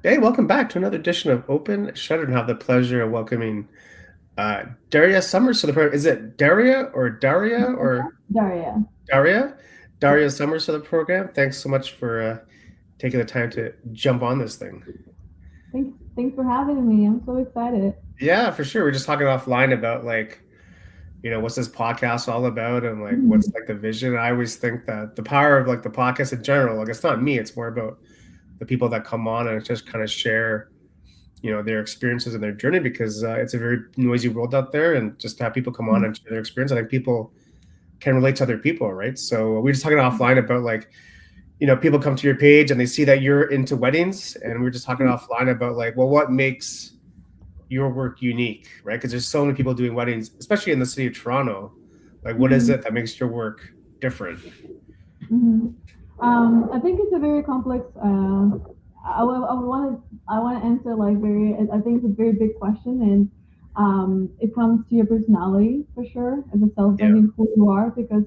Hey, welcome back to another edition of Open Shutter and have the pleasure of welcoming Daria Summers to the program. Is it Daria or Daria. Daria? Yes. Daria Summers to the program. Thanks so much for taking the time to jump on this thing. Thanks for having me. I'm so excited. Yeah, for sure. We're just talking offline about what's this podcast all about and like what's Mhm. like the vision. I always think that the power of like the podcast in general, like it's not me, it's more about the people that come on and just kind of share their experiences and their journey because it's a very noisy world out there, and just to have people come on and share their experience, I think people can relate to other people, right? So we were just talking offline about like people come to your page and they see that you're into weddings, and we were just talking offline about like, well, what makes your work unique, right? Because there's so many people doing weddings, especially in the city of Toronto. Like, what is Mhm. it that makes your work different? Mhm. I think it's a very complex. I want to answer like very. I think it's a very big question, and it comes to your personality for sure as a Yeah, self-branding who you are because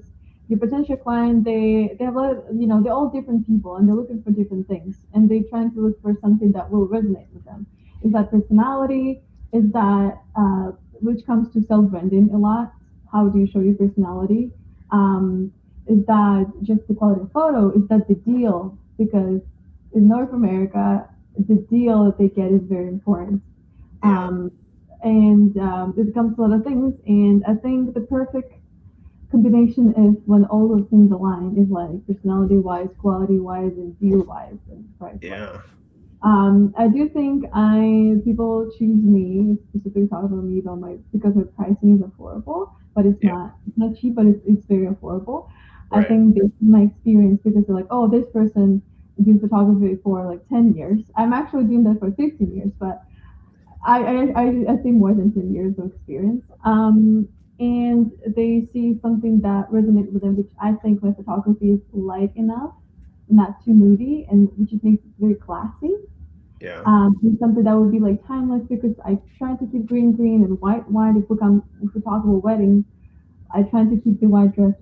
your potential client they have a lot of, they're all different people and they're looking for different things and they're trying to look for something that will resonate with them. Is that personality? Is that which comes to self-branding a lot? How do you show your personality? Um, is that just the quality of photo? Is that the deal? Because in North America, the deal that they get is very important. yeah, Um, and it comes to a lot of things. And I think the perfect combination is when all those things align is like personality wise, quality wise, and deal wise, and price wise. yeah, I do think I people choose me specifically talk about me about my because my pricing is affordable, but it's yeah, not it's not cheap, but it's very affordable. I right, think based on my experience, because they're like, oh, this person did photography for like 10 years. I'm actually doing that for 15 years, but I think more than 10 years of experience. And they see something that resonates with them, which I think my photography is light enough, not too moody, and which it makes it very classy yeah, and something that would be like timeless because I try to keep green and white. If we talk about weddings, I try to keep the white dress,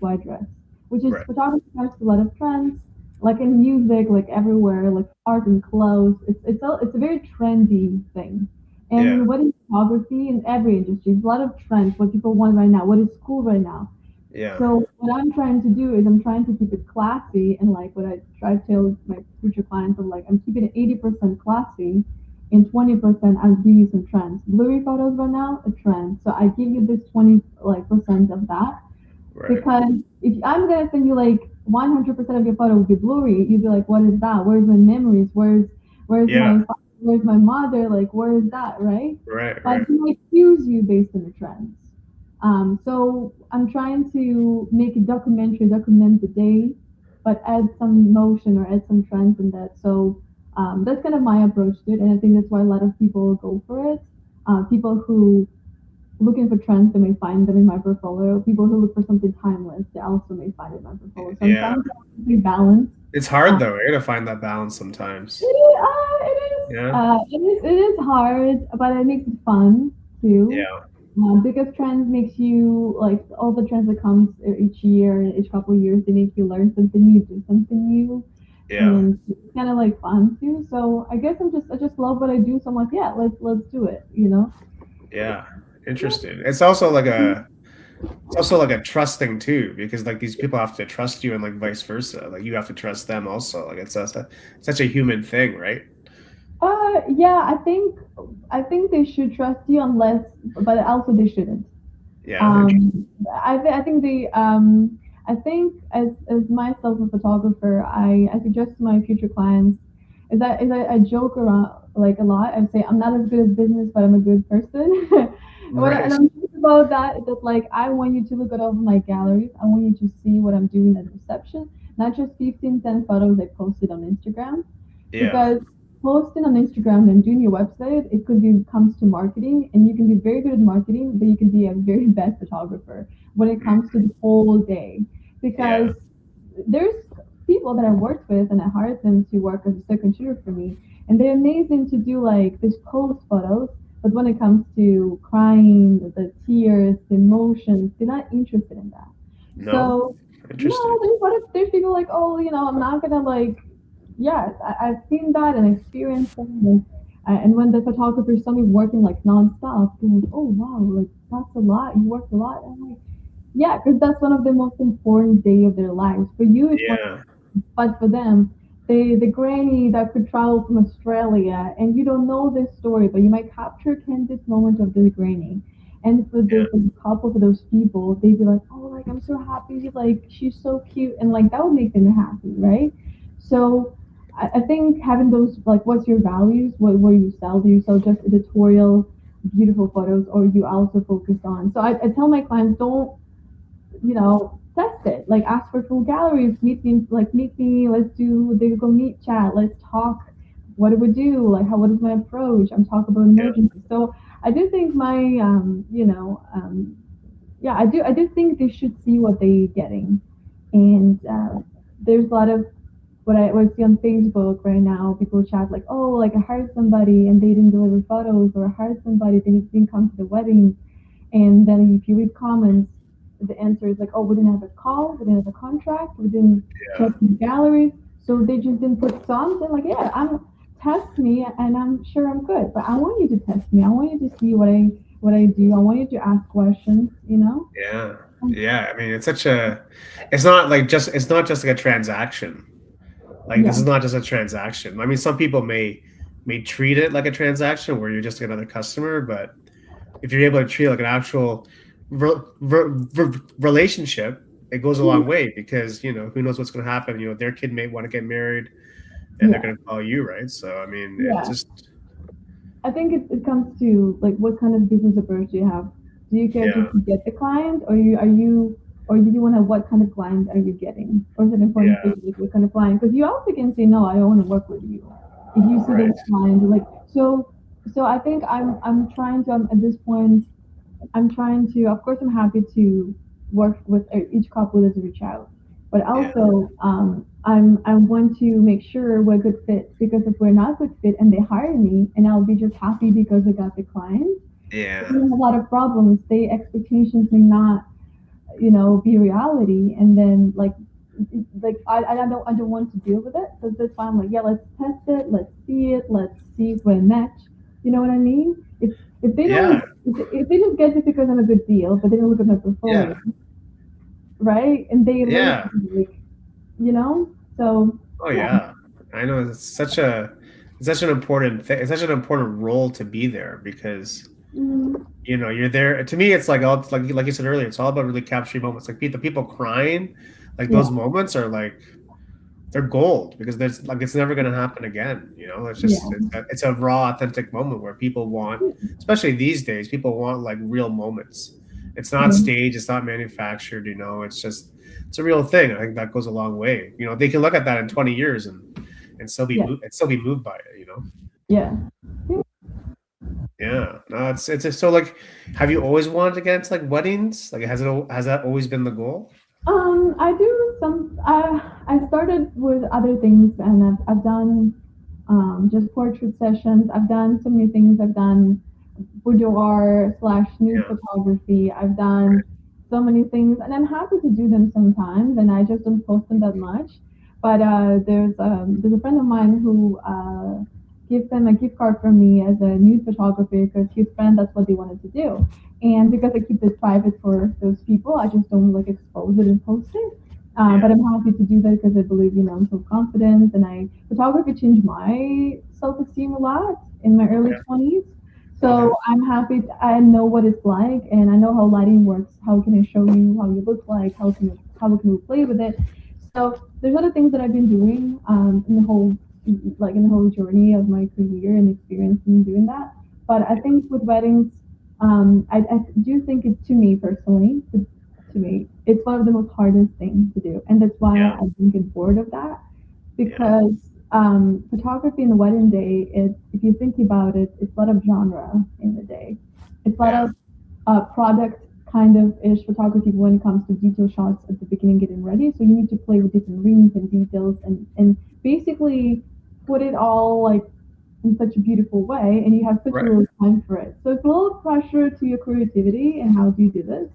which is right, photography has a lot of trends, like in music, like everywhere, like art and clothes. It's a very trendy thing, and yeah, in wedding photography in every industry, there's a lot of trends. What people want right now, what is cool right now. yeah, So what I'm trying to do is I'm trying to keep it classy and like what I try to tell my future clients I'm like I'm keeping it 80% classy and 20% I'll give you some trends. Blurry photos right now, a trend. So I give you this 20 like percent of that right, because if I'm gonna send you like 100% of your photo would be blurry, you'd be like, what is that? Where's my memories? Where's yeah, my where's my mother? Like where is that, right? right, But right. they might choose you based on the trends. So I'm trying to make a documentary, document the day, but add some emotion or add some trends in that. So that's kind of my approach to it, and I think that's why a lot of people go for it. People who looking for trends, they may find them in my portfolio. People who look for something timeless, they also may find it in my portfolio. So I'm Yeah. trying to be balanced. It's hard Uh, though, right, to find that balance it sometimes. is, uh, it is, Yeah. it is hard, but it makes it fun too. Yeah. Because trends makes you like all the trends that comes each year, each couple of years, they make you learn something new, do something new, Yeah. and it's kind of like fun too. So I guess I just love what I do. So I'm like, yeah, let's do it. You know? Yeah. Yeah. Interesting. It's also like a trust thing too, because like these people have to trust you and like vice versa. Like you have to trust them also. Like such a human thing, right? Yeah, I think they should trust you unless, but also they shouldn't. Yeah. Interesting. Um, I think I think as myself a photographer, I suggest to my future clients is that I joke around like a lot. I say I'm not as good at business, but I'm a good person. And Right. I'm thinking about that like I want you to look at all of my galleries. I want you to see what I'm doing at reception, not just 15, 10 photos I posted on Instagram Yeah. because posting on Instagram and doing your website, it could be comes to marketing, and you can be very good at marketing, but you can be a very bad photographer when it Mm, comes to the whole day. Because yeah. there's people that I worked with, and I hired them to work as a second shooter for me, and they're amazing to do like this post photos. But when it comes to crying, the tears, the emotions, they're not interested in that. No? So Interesting. no, there's people like, oh, I'm not gonna like Yes, I've seen that and experienced that. And when the photographer saw me working like nonstop, they're like, "Oh wow, like that's a lot. You worked a lot." And I'm like, "Yeah, because that's one of the most important day of their lives. For you, it's one, Yeah, but for them, the granny that could travel from Australia, and you don't know this story, but you might capture a candid moment of the granny." And yeah, for the couple, for those people, they'd be like, "Oh, like I'm so happy, like she's so cute," and like that would make them happy, right? So I think having those like, what's your values? What you sell? Do you sell just editorial, beautiful photos, or you also focus on? So I tell my clients, don't, test it. Like ask for full galleries, meet me, let's do the Google Meet chat, let's talk. What do we do? Like what is my approach? I'm talking about yeah, emergency. So I do think yeah, I do think they should see what they're getting. And there's a lot of what I see on Facebook right now, people chat like, oh, like I hired somebody and they didn't deliver photos, or I hired somebody, they didn't come to the wedding. And then if you read comments, the answer is like, oh, we didn't have a call, we didn't have a contract, we didn't check yeah, the galleries, so they just didn't put songs. And like, yeah, I'm test me, and I'm sure I'm good, but I want you to test me. I want you to see what I do. I want you to ask questions. yeah, yeah. I mean, it's not just like a transaction. Like Yeah, this is not just a transaction. I mean, some people may treat it like a transaction where you're just another customer, but if you're able to treat it like an actual relationship, it goes a long way because who knows what's going to happen. Their kid may want to get married, and they're yeah, going to call you, right? So I mean, it yeah. just I think it comes to like what kind of business approach do you have? Do you care yeah, just to get the client, or or do you want to, what kind of client are you getting? Or is it important for yeah, you like what kind of client? Because you also can say no, I don't want to work with you. If you see the right, client, you're like so I think I'm trying to, at this point, I'm trying to, of course, I'm happy to work with each couple that reach out, but yeah, also I want to make sure we're a good fit, because if we're not a good fit and they hire me and I'll be just happy because I got the client, yeah, we have a lot of problems. The expectations may not, be reality, and then I don't want to deal with it. So that's why I'm like, yeah, let's test it, let's see if we're a match. You know what I mean? If they yeah, don't, if they just get it because I'm a good deal, but they don't look at my portfolio, yeah, right? And they later, yeah. like, so Oh yeah. yeah, I know it's such an important thing. It's such an important role to be there because Mm, you're there. To me, it's like all it's like you said earlier. It's all about really capturing moments. Like the people crying, like yeah, those moments are like they're gold because there's like it's never going to happen again. It's just yeah, it's a raw, authentic moment where people want, especially these days, people want like real moments. It's not yeah, staged. It's not manufactured. It's just it's a real thing. I think that goes a long way. They can look at that in 20 years and still be yeah, still be moved by it. yeah. Yeah. No, it's so like, have you always wanted to get into like weddings? Like, has that always been the goal? I do some. I started with other things, and I've done just portrait sessions. I've done so many things. I've done boudoir slash nude Yeah. photography. I've done Right. so many things, and I'm happy to do them sometimes. And I just don't post them that much. But there's a friend of mine who gives them a gift card from me as a nude photographer, because his friend, that's what they wanted to do. And because I keep it private for those people, I just don't like expose it and post it. But Yeah. I'm happy to do that because I believe, I'm so confident, and photography changed my self-esteem a lot in my early Okay. 20s. So Okay. I'm happy. I know what it's like, and I know how lighting works. How can I show you how you look like? How can we play with it? So there's other things that I've been doing in the whole journey of my career and experience in doing that. But I think with weddings, I do think it, to me personally, to me, it's one of the most hardest things to do, and that's why Yeah. I don't get bored of that, Yeah. because photography in the wedding day, if you think about it, it's a lot of genre in the day. It's a lot Yeah. of product kind of ish photography when it comes to detail shots at the beginning getting ready. So you need to play with different rings and details, and basically put it all like in such a beautiful way, and you have such a Right. little time for it. So it's a little pressure to your creativity and how do you do this.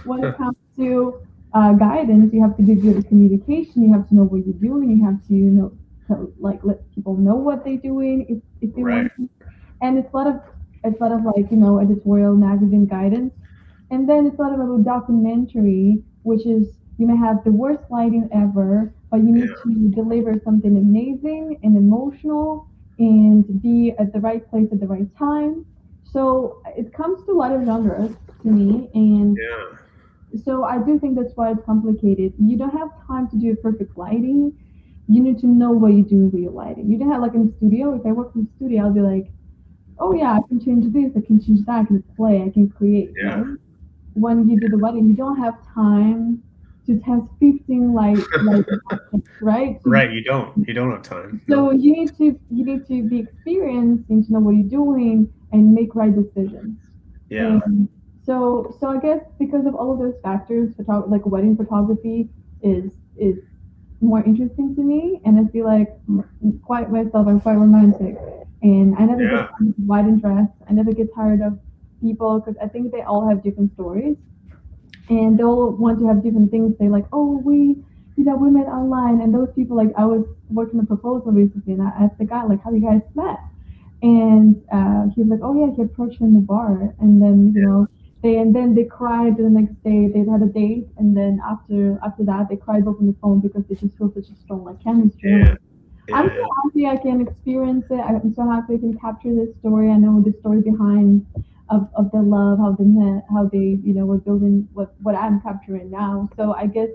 When it comes to guidance, you have to do good communication. You have to know what you're doing. You have to to like let people know what they're doing if they Right. want to. And it's a lot of like, you know, editorial magazine guidance. And then it's a lot of a documentary, which is you may have the worst lighting ever, but you need Yeah. to deliver something amazing and emotional and be at the right place at the right time. So it comes to a lot of genres to me, and Yeah. so I do think that's why it's complicated. You don't have time to do perfect lighting. You need to know what you're doing with your lighting. You don't have like in the studio. If I work in the studio, I'll be like, oh yeah, I can change this, I can change that, I can play, I can create, Yeah. right? When you do the wedding, you don't have time to test 15 lighting options, right? Right. You don't have time. So No. you need to be experienced and to know what you're doing and make right decisions. Yeah. And so I guess because of all of those factors, like wedding photography is more interesting to me, and I feel like quite myself, I'm quite romantic, and I never get Yeah. tired of wedding dress. I never get tired of people because I think they all have different stories, and they'll want to have different things. They like, oh, we met online, and those people like I was working a proposal recently, and I asked the guy like, how you guys met, and he was like, oh yeah, he approached me in the bar, and then they cried the next day. They had a date, and then after that, they cried both on the phone because they just feel such a strong like chemistry. I'm Yeah. like, I'm Yeah. so Yeah. happy I can experience it. I'm so happy I can capture this story. I know the story behind of the love, how they met, how they were building what I'm capturing now. So I guess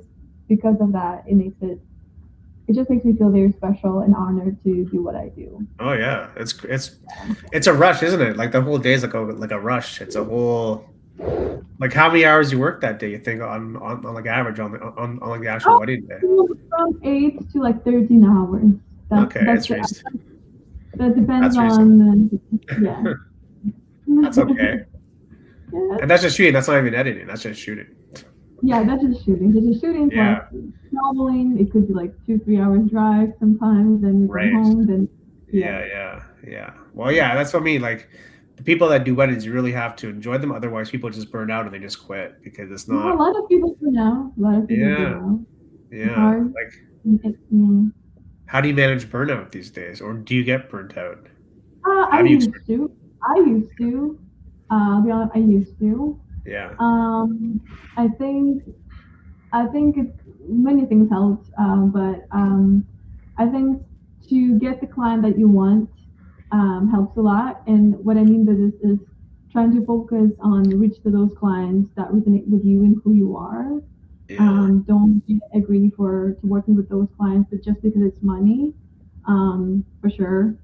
because of that, it just makes me feel very special and honored to do what I do. Oh yeah. It's a rush, isn't it? Like the whole day is like a rush. It's a whole like how many hours you work that day, you think on like average on like the actual Oh, wedding day. from 8 to like 13 hours. That's Okay, that's it's the reason that depends that's reasonable. on yeah. That's okay. Yeah, And that's just shooting. That's not even editing. That's just shooting. yeah, that's just shooting. That's just shooting plus Yeah. traveling. It could be like 2 3 hours drive sometimes. Then you come Right. home. Then yeah. Yeah. Yeah. Yeah. Well, yeah. That's what I mean. Like the people that do weddings, you really have to enjoy them. Otherwise, people just burn out and they just quit because it's Yeah, a not. lot of people do now. A lot of people do Yeah. now. It's Yeah. hard. Like, Yeah. how do you manage burnout these days, or do you get burnt out? I How do you used experience? to. I used to. I'll be honest. I used to. Yeah. Um, I think I think it's many things helped, but I think to get the client that you want helps a lot. And what I mean by this is trying to focus on reach to those clients that resonate with you and who you are. Yeah. Don't agree to working with those clients but just because it's money, for sure.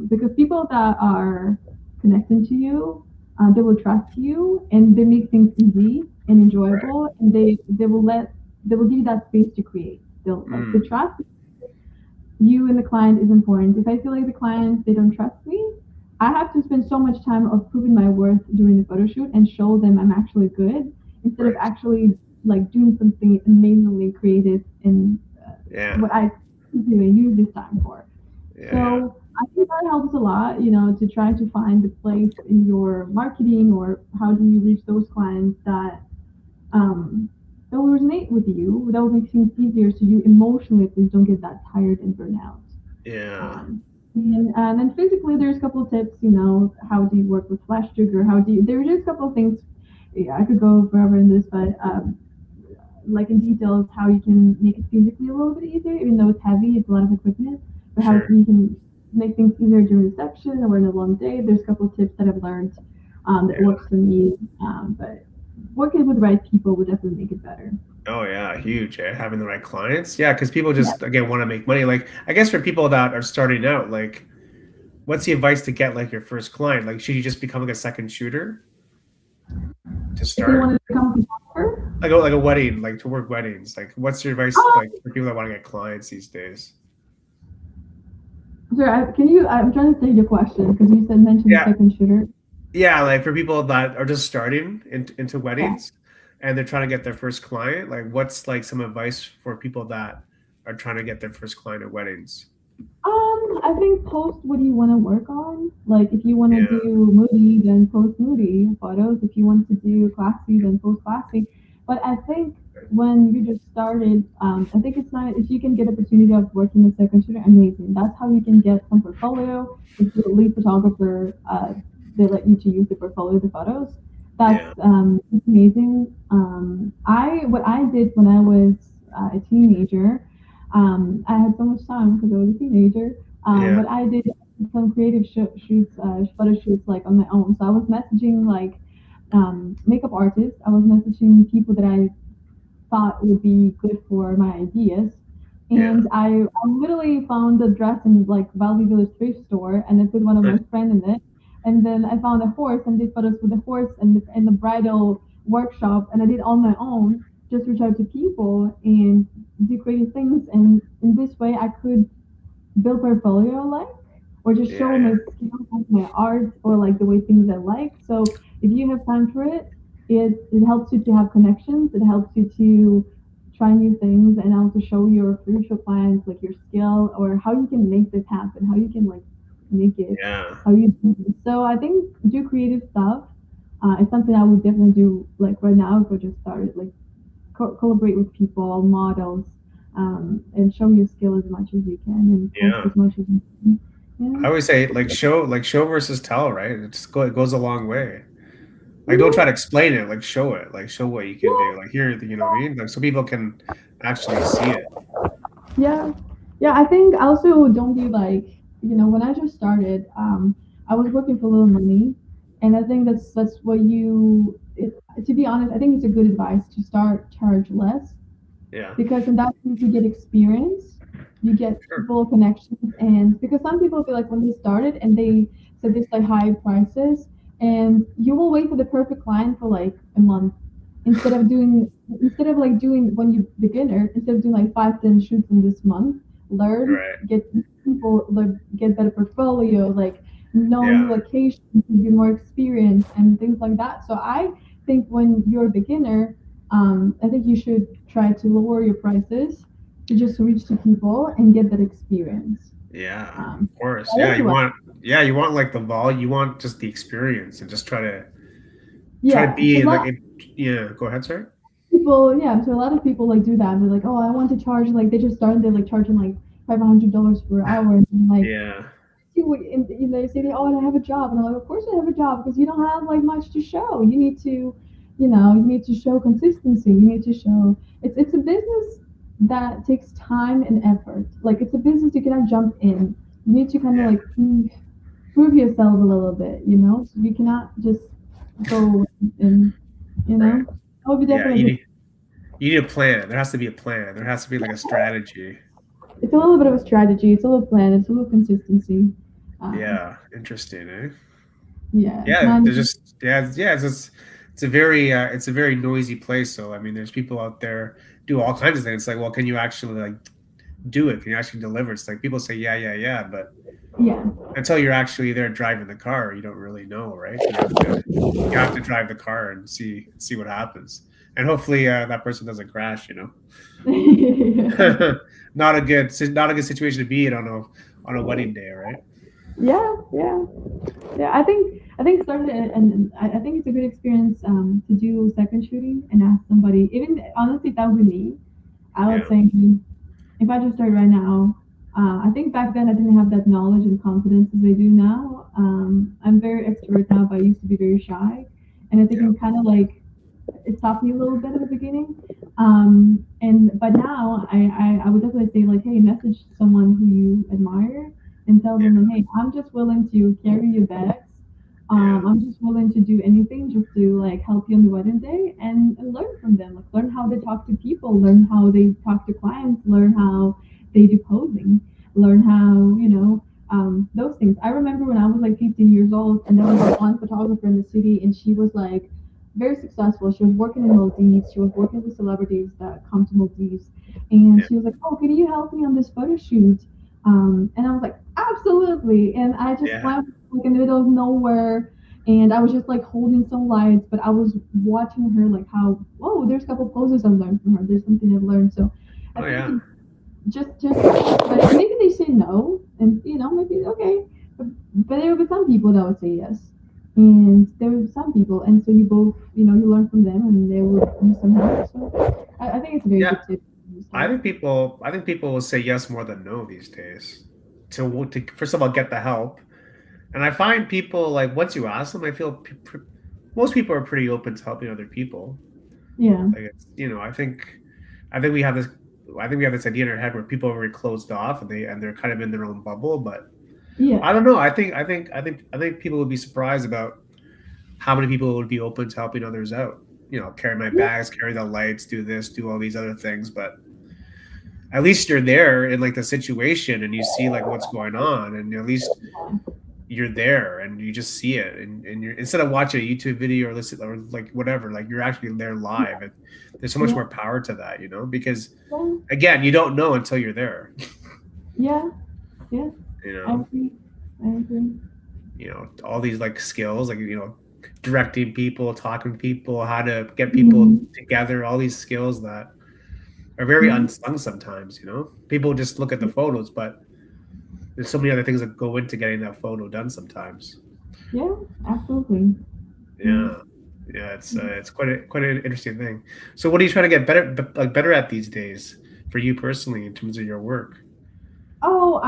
Because people that are connecting to you, they will trust you and they make things easy and Right. enjoyable, and they will give you that space to create. They'll like the Mm. trust you and the client is important. If I feel like the client they don't trust me, I have to spend so much time of proving my worth during the photo shoot and show them I'm actually good instead of Right. actually like doing something amazingly creative in Yeah. what I do and use this time for. Yeah. Yeah. So I think that helps a lot, to try to find the place in your marketing or how do you reach those clients um, that will resonate with you, that will make things easier so you emotionally please don't get that tired and burn out. Yeah. And then physically, there's a couple of tips. How do you work with flash trigger? There's just a couple of things. Yeah, I could go forever in this, but like in details, how you can make it physically a little bit easier, even though it's heavy, it's a lot of equipment. But how Sure. you can make things easier during reception or in a long day. There's a couple of tips that I've learned that Yeah. works for me. But working with the right people would definitely make it better. Oh yeah, huge. Having the right clients. Yeah, because people Yeah. just again want to make money. Like I guess for people that are starting out, like what's the advice to get like your first client? Like should you just become like a second shooter to If they start? want to become a photographer, Like a wedding, like to work weddings. Like what's your advice oh, like for people that want to get clients these days? sorry, can you? I'm trying to say your question because you said mention the Yeah. second shooter. Yeah, like for people that are just starting into Yeah. weddings and they're trying to get their first client, like what's like some advice for people that are trying to get their first client at weddings? I think post what do you want to work on? Like if you want to Yeah. do moody, then post moody photos. If you want to do classy, then post classy. But I think when you just started, I think it's not if you can get opportunity of working as a second shooter, amazing. That's how you can get some portfolio. If you're a lead photographer, they let you to use the portfolio, the photos. That's Yeah. it's amazing. I what I did when I was a teenager, I had so much time because I was a teenager. Yeah. What I did some creative shoots, photo shoots like on my own. So I was messaging like makeup artists. I was messaging people that I thought would be good for my ideas. Yeah. And I literally found a dress in like Valley Village thrift store and I put one of my Nice. friends in it. And then I found a horse and did photos with the horse and the bridal workshop and I did on my own, just reach out to people and do creative things. And in this way I could build portfolio like or just Yeah. show Yeah. my skills like my art or like the way things I like. So if you have time for it, it helps you to have connections. It helps you to try new things and also show your future clients like your skill or how you can make this happen, how you can like make it, Yeah. how you do this. So I think do creative stuff. It's something I would definitely do like right now if I just started like collaborate with people, models, and show your skill as much as you can and post Yeah. as much as you can. I always say like show versus tell, right? It goes a long way. Like don't try to Yeah, explain it, like show it, like show what you can do. yeah, Like here, you know what I mean? Like so people can actually see it. yeah, yeah. I think also don't be like when I just started, I was working for little money, and I think that's what you. To be honest, I think it's a good advice to start charge less Yeah. because in that case you get experience, you get Sure. people connections, and because some people feel like when they started and they said this like high prices, and you will wait for the perfect client for like a month instead of like doing when you beginner instead of doing like 5 10 shoots in this month, learn Right. get people like get better portfolio like know new Yeah. locations, get more experience and things like that. So I think when you're a beginner, I think you should try to lower your prices to just reach to people and get that experience. Yeah. Um, Of course. I like to Yeah, you want like the vol, you want just the experience and just try to yeah, be because a like lot it, yeah, go ahead, sir. people, yeah, so a lot of people like do that. And they're like, oh, I want to charge like they just started. They're like charging like $500 per hour, and I'm like, Yeah. they say, oh, I have a job, and I'm like, of course I have a job because you don't have like much to show. You need to, you need to show consistency. You need to show it's a business that takes time and effort. Like it's a business you cannot jump in. You need to kind of Yeah. like prove yourself a little bit, So you cannot just go and Right. I would be Yeah. definitely You need a plan. There has to be a plan. There has to be like a strategy. it's a little bit of a strategy. It's a little plan. It's a little consistency. Um, Yeah. Interesting, eh? yeah, Yeah, not there's just yeah, it's a very noisy place. So I mean, there's people out there do all kinds of things. It's like, well, can you actually like do it? Can you actually deliver? It's like people say, yeah, yeah, yeah, but yeah, until you're actually there driving the car, you don't really know, right? You have to drive the car and see what happens, and hopefully that person doesn't crash. Not a good situation to be in on a wedding day, right? yeah, yeah, yeah. I think started and I think it's a good experience to do second shooting and ask somebody. Even honestly, if that would be me. I would Yeah, say if I just start right now, I think back then I didn't have that knowledge and confidence as I do now. I'm very extrovert now, but I used to be very shy, and I think yeah, I'm kind of like it stopped me a little bit at the beginning. And but now I would definitely say like, hey, message someone who you admire and tell yeah, them like, hey, I'm just willing to carry your bags. yeah, I'm just willing to do anything just to like help you on the wedding day and learn from them. Like learn how they talk to people, learn how they talk to clients, learn how they do posing, learn how those things. I remember when I was like 15 years old, and there was like one photographer in the city, and she was like very successful. She was working in Maldives. She was working with celebrities that come to Maldives, and yeah, she was like, "Oh, can you help me on this photo shoot?" And I was like, "Absolutely!" And I just yeah. went like in the middle of nowhere, and I was just like holding some lights, but I was watching her like how, whoa, there's a couple poses I've learned from her. There's something I've learned. So I Oh think yeah. but maybe they say no, and maybe okay, but there will be some people that would say yes, and there will be some people, and so you both, you learn from them, and they will give you some help. So I think it's a very Yeah, good tip to start. I think people will say yes more than no these days. To first of all get the help, and I find people like once you ask them, I feel most people are pretty open to helping other people. Yeah, Like it's I think we have this I think we have this idea in our head where people are very closed off and they're kind of in their own bubble. But yeah, I don't know. I think people would be surprised about how many people would be open to helping others out. You know, carry my yeah, bags, carry the lights, do this, do all these other things. But at least you're there in like the situation and you see like what's going on, and at least you're there and you just see it, and you're instead of watching a YouTube video or listen or like whatever, like you're actually there live. And there's so much yeah, more power to that, you know, because yeah, again, you don't know until you're there. yeah, yeah. You I know, agree. I agree. all these like skills, like directing people, talking to people, how to get people Mhm. together, all these skills that are very Yeah, unsung sometimes. People just look at the photos, but there's so many other things that go into getting that photo done sometimes. yeah, absolutely. Yeah. Yeah, yeah, it's quite an interesting thing. So, what are you trying to get better at these days for you personally in terms of your work? Oh,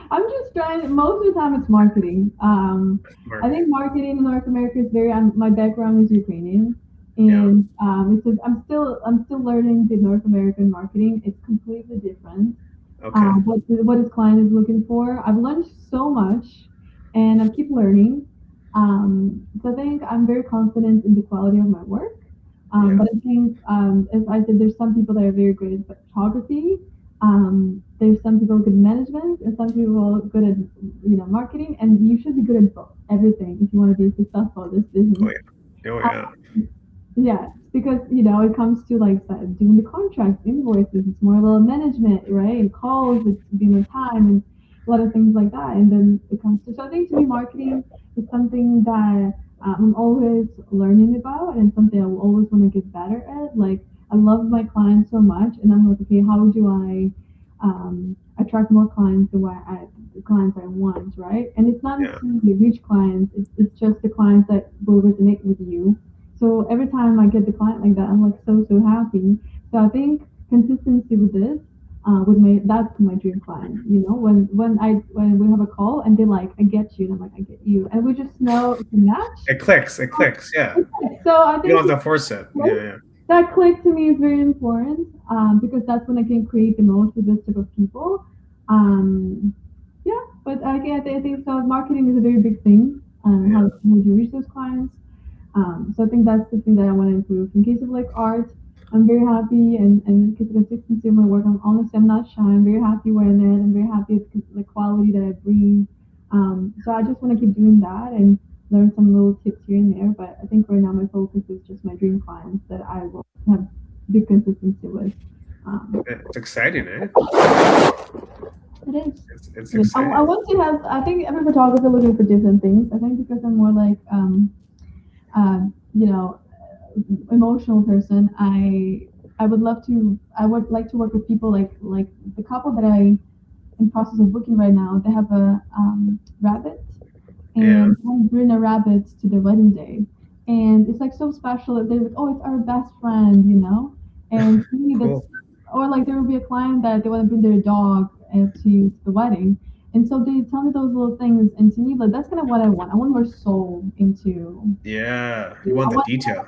I'm just trying. Most of the time, it's marketing. I think Marketing. marketing in North America is very. My background is Ukrainian, Yeah. and I'm still learning the North American marketing. It's completely different. Okay. What his client is looking for. I've learned so much, and I keep learning. So I think I'm very confident in the quality of my work. Yeah. But I think, as I said, there's some people that are very good at photography. There's some people good at management, and some people good at marketing. And you should be good at both, everything, if you want to be successful in this Oh business. yeah. Oh yeah. Yeah, because it comes to like doing the contracts, invoices. It's more about management, right? And calls, it's being on time, and a lot of things like that. And then it comes to, so I think to me, marketing is something that I'm always learning about, and something I will always want to get better at. Like I love my clients so much, and I'm like, okay, how do I attract more clients the clients I want, right? And it's not Yeah. necessarily rich clients. It's just the clients that will resonate with you. So every time I get the client like that, I'm like so happy. So I think consistency with this, with that's my dream client. When we have a call and they're like, I get you, and I'm like, I get you, and we just know it's a match. It clicks. It clicks. Yeah. So I You think don't have to force it. Yeah. Yeah. that click to me is very important, because that's when I can create the most with this type of people. Um, yeah, but again, I think so. Marketing is a very big thing. Yeah. How do you reach those clients? So I think that's the thing that I want to improve. In case of like art, I'm very happy, and in case of consistency of my work, I'm not shy. I'm very happy where I'm at. I'm very happy with the quality that I bring. So I just want to keep doing that and learn some little tips here and there. But I think right now my focus is just my dream clients that I will have big consistency with. Um, It's exciting, eh? it is. It's It is. I exciting. want to have. I think every photographer looking for different things. I think because I'm more like um, you know, emotional person. I would like to work with people like the couple that I in process of booking right now. They have a rabbit, Yeah. and I'm bring a rabbit to their wedding day, and it's like so special that they're like, oh, it's our best friend. And to me, that's, Cool. or like there will be a client that they want to bring their dog to the wedding. And so they tell me those little things, and to me, like that's kind of what I want. I want more soul into. Yeah. You I want the want detail.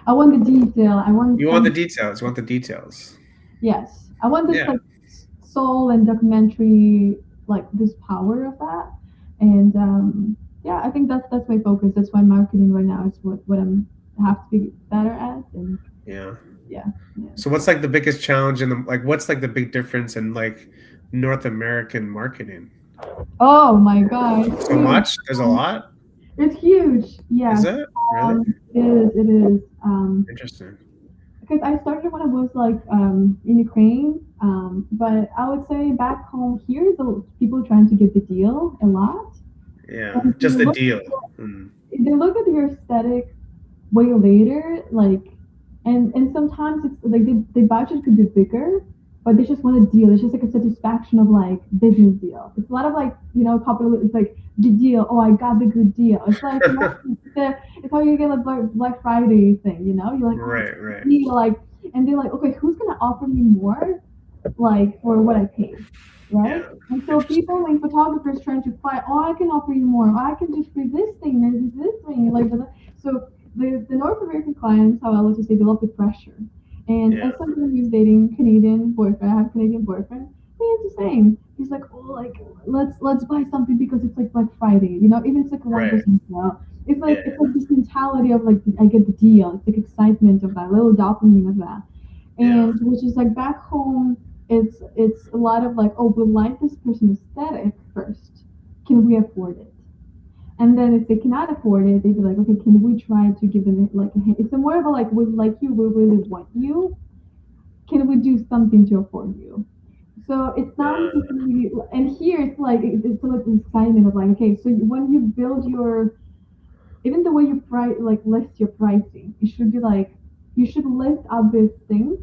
I want the detail. I want You want the some. details. You want the details. Yes, I want this Yeah. like soul and documentary, like this power of that. And yeah, I think that's my focus. That's why marketing right now is what I'm have to be better at. And Yeah. yeah, yeah. So what's like the biggest challenge in the like what's like the big difference in like North American marketing? Oh my God, it's So huge. much? There's a lot? It's huge. Is Yes, it? Really? it is. It is. Interesting. Because I started when I was like in Ukraine, but I would say back home here, the people trying to get the deal a lot. Yeah. And Just the deal. Mm. they look at your aesthetic way later, like, and sometimes it's like the budget could be bigger, but they just want a deal. It's just like a satisfaction of like business deal. It's a lot of like popular. It's like the deal. Oh, I got the good deal. It's like no, it's how you get a Black Friday thing, you know? You're like, oh, it's Right, right. me, like, and they're like, okay, who's gonna offer me more, like, for what I paid, right? Yeah. And so Interesting. people, like photographers, trying to find, oh, I can offer you more, I can just free this thing, this thing, like, so the North American clients, how I like to say, they love the pressure. And Yeah. as someone who's dating Canadian boyfriend, I have a Canadian boyfriend. It's the same. He's like, oh, like let's buy something because it's like Black Friday, you know. Even if it's like a one Right. percent sale. Yeah. It's like this mentality of like I get the deal. It's like excitement of that little dopamine of that, Yeah. and which is like back home. It's a lot of like, oh, we like this person's aesthetic first. Can we afford it? And then if they cannot afford it, they'd be like, okay, can we try to give them like a hint? It's a more of a like, we like you, we really want you. Can we do something to afford you? So it's not Uh, necessarily, and here it's like it's like an excitement of like, okay, so when you build your, even the way you price, like list your pricing, it should be like you should list obvious things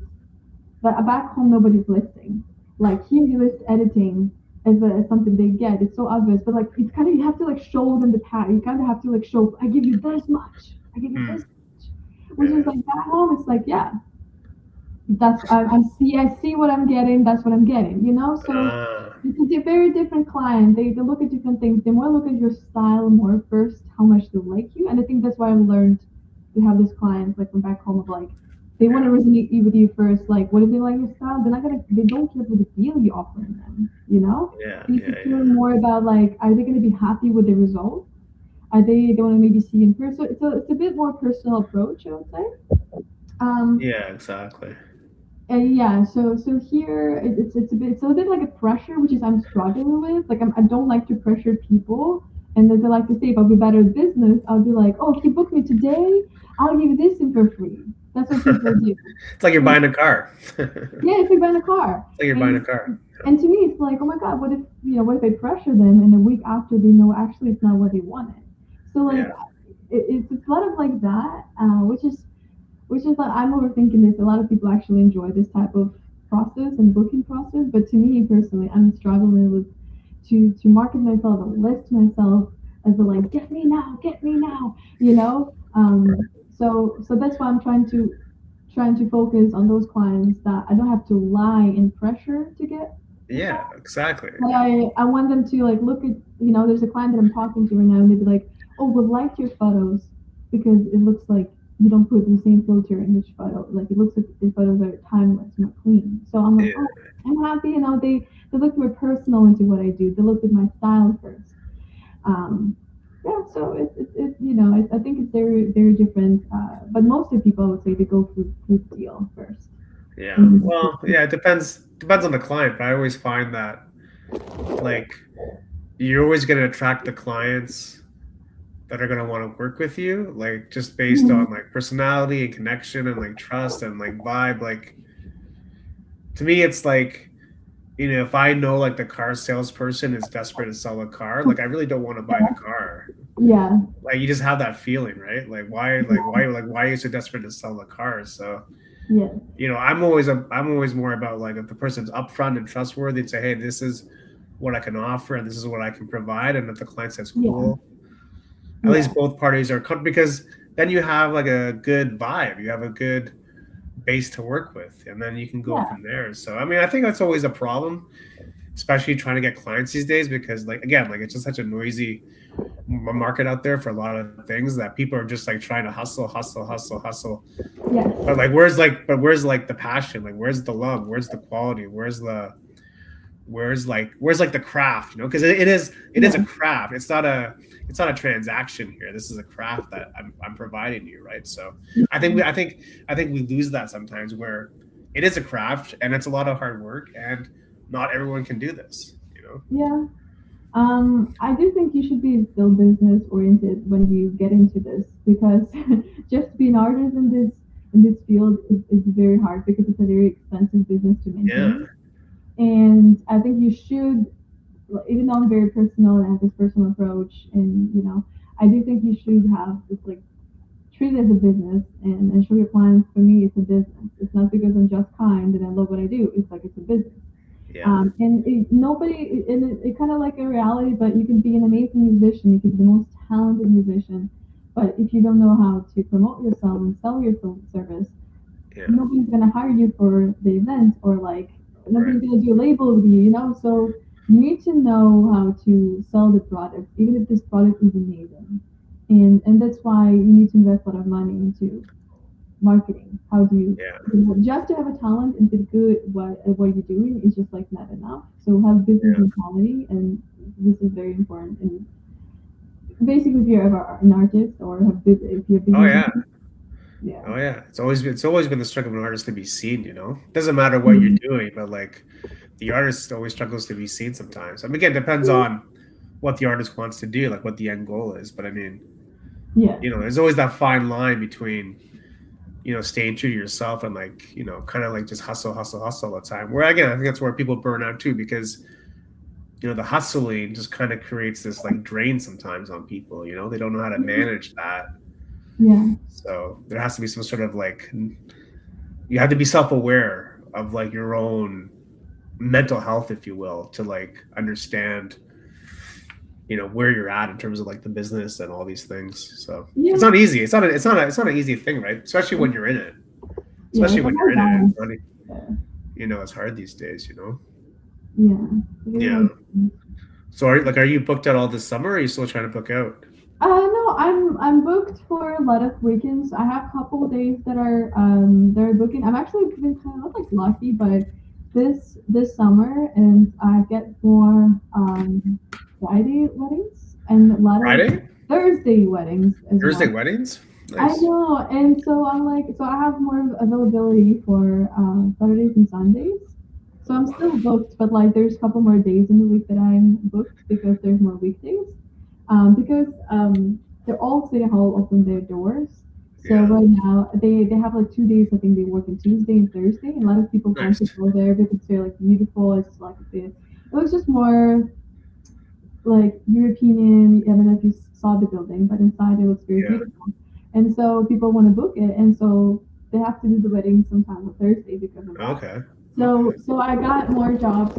that back home nobody's listing. Like here you list editing as something they get. It's so obvious, but like it's kind of you have to like show them the path. You kind of have to like show I give you this much, I give you this hmm. much, which is Yeah. like back home. It's like yeah, I see what I'm getting. That's what I'm getting. You know, so Uh, it's a very different client. They look at different things. They more look at your style more first, how much they like you, and I think that's why I've learned to have these clients like from back home of like they want yeah. to resonate with you first. Like, what if they like your style? They're not gonna. They don't care for the deal you're offering them. You know, Yeah. they need to Yeah. care Yeah. more about like, are they gonna be happy with the result? Are they want to maybe see in person? So it's a bit more personal approach, I would say. Um, Yeah. Exactly. yeah, so here it's a bit like a pressure, which is I'm struggling with. Like I don't like to pressure people, and as I like to say, if I'll be better at business, I'll be like, oh, if you book me today, I'll give you this thing for free. That's what people do. It's like you're And buying a car. It's yeah, if you buy a car, like you're buying a and car. to me, it's like, oh my god, what if what if I pressure them, and a week after they know actually it's not what they wanted. So like, Yeah. it's a lot of like that, which is that I'm overthinking this. A lot of people actually enjoy this type of process and booking process, but to me personally, I'm struggling with to market myself and list myself as a like get me now, you know. So that's why I'm trying to focus on those clients that I don't have to lie and pressure to get the Yeah. client. Exactly. But I want them to like look at there's a client that I'm talking to right now and they'd be like, oh, we like your photos because it looks like you don't put the same filter in each photo. Like it looks like the photos are timeless, not clean. So I'm like, Yeah. oh, I'm happy. They look more personal into what I do. They look at my style first. Um, yeah, so I think it's very different. But most of the people I would say they go through the deal first. Yeah. And Well, yeah. It depends on the client, but I always find that like you're always going to attract the clients that are going to want to work with you, like just based on Mhm. like personality and connection and like trust and like vibe. Like to me, it's like, if I know like the car salesperson is desperate to sell a car, like I really don't want to buy the car. Yeah, Like you just have that feeling, right? Like why are you so desperate to sell the car? So, yeah, I'm always more about like if the person's upfront and trustworthy and say, hey, this is what I can offer and this is what I can provide. And if the client says yeah, cool, at yeah, least both parties are because then you have like a good vibe. You have a good base to work with, and then you can go yeah, from there. So, I mean, I think that's always a problem, especially trying to get clients these days, because like again, like it's just such a noisy market out there for a lot of things that people are just like trying to hustle, hustle, hustle, hustle. yes, But where's like the passion? Like where's the love? Where's the quality? Where's like the craft? Because it is a yeah, craft. It's not a transaction here. This is a craft that I'm providing you, right? So I think we I think I think we lose that sometimes, where it is a craft and it's a lot of hard work, and not everyone can do this. yeah. I do think you should be still business oriented when you get into this because just being an artist in this field is very hard because it's a very expensive business to Yeah, maintain. And I think you should, even though I'm very personal and have this personal approach, and I do think you should have this like treat it as a business and show your clients. For me, it's a business. It's not because I'm just kind and I love what I do. It's like it's a business. yeah, And nobody, and it kind of like a reality, but you can be an amazing musician. You can be the most talented musician, But if you don't know how to promote yourself and sell your service, Yeah. nobody's gonna hire you for the event, or like Right. nobody's gonna do a label with you, you know. So you need to know how to sell the product, even if this product is amazing. And that's why you need to invest a lot of money into marketing. How do you, Yeah. just to have a talent and be good at what you're doing is just like not enough. So have business Yeah. mentality, and this is very important. And basically, if you're ever an artist or if you're a Oh business, yeah. yeah. Oh yeah. It's always been the struggle of an artist to be seen. Doesn't matter what you're Mhm. doing, but like the artist always struggles to be seen sometimes. I mean, again, it depends on what the artist wants to do, like what the end goal is. But I mean, Yeah. there's always that fine line between staying true to yourself and like kind of like just hustle, hustle, hustle all the time. Where again, I think that's where people burn out too, because the hustling just kind of creates this like drain sometimes on people. They don't know how to manage that. Yeah. So there has to be some sort of like you have to be self-aware of like your own mental health, if you will, to like understand where you're at in terms of like the business and all these things. So it's Yeah. not easy. It's not an easy thing, right? Especially when you're in it. Yeah. Especially It's a when you're hard in it. It's balance. not, Yeah. it's hard these days. Yeah. It's a very Yeah. hard balance. So are you booked out all this summer, or are you still trying to book out? No, I'm booked for a lot of weekends. I have a couple of days that are booking. I'm actually been kind of not like lucky, but this summer, and I get more Friday weddings and a lot of Friday? Thursday weddings as Thursday well. weddings? I Nice. know, and so I'm like, so I have more availability for Saturdays and Sundays. So Oh I'm wow. still booked, but like there's a couple more days in the week that I'm booked because there's more weekdays. Because they're all City Hall open their doors. So Yeah. right now they have like 2 days. I think they work on Tuesday and Thursday, and a lot of people want to Nice. go there because they're like beautiful. It's like a bit. It was just more like European. I don't know if you saw the building, but inside it looks very Yeah. beautiful. And so people want to book it, and so they have to do the wedding sometime on Thursday because of that. Okay. Okay. So I got more jobs.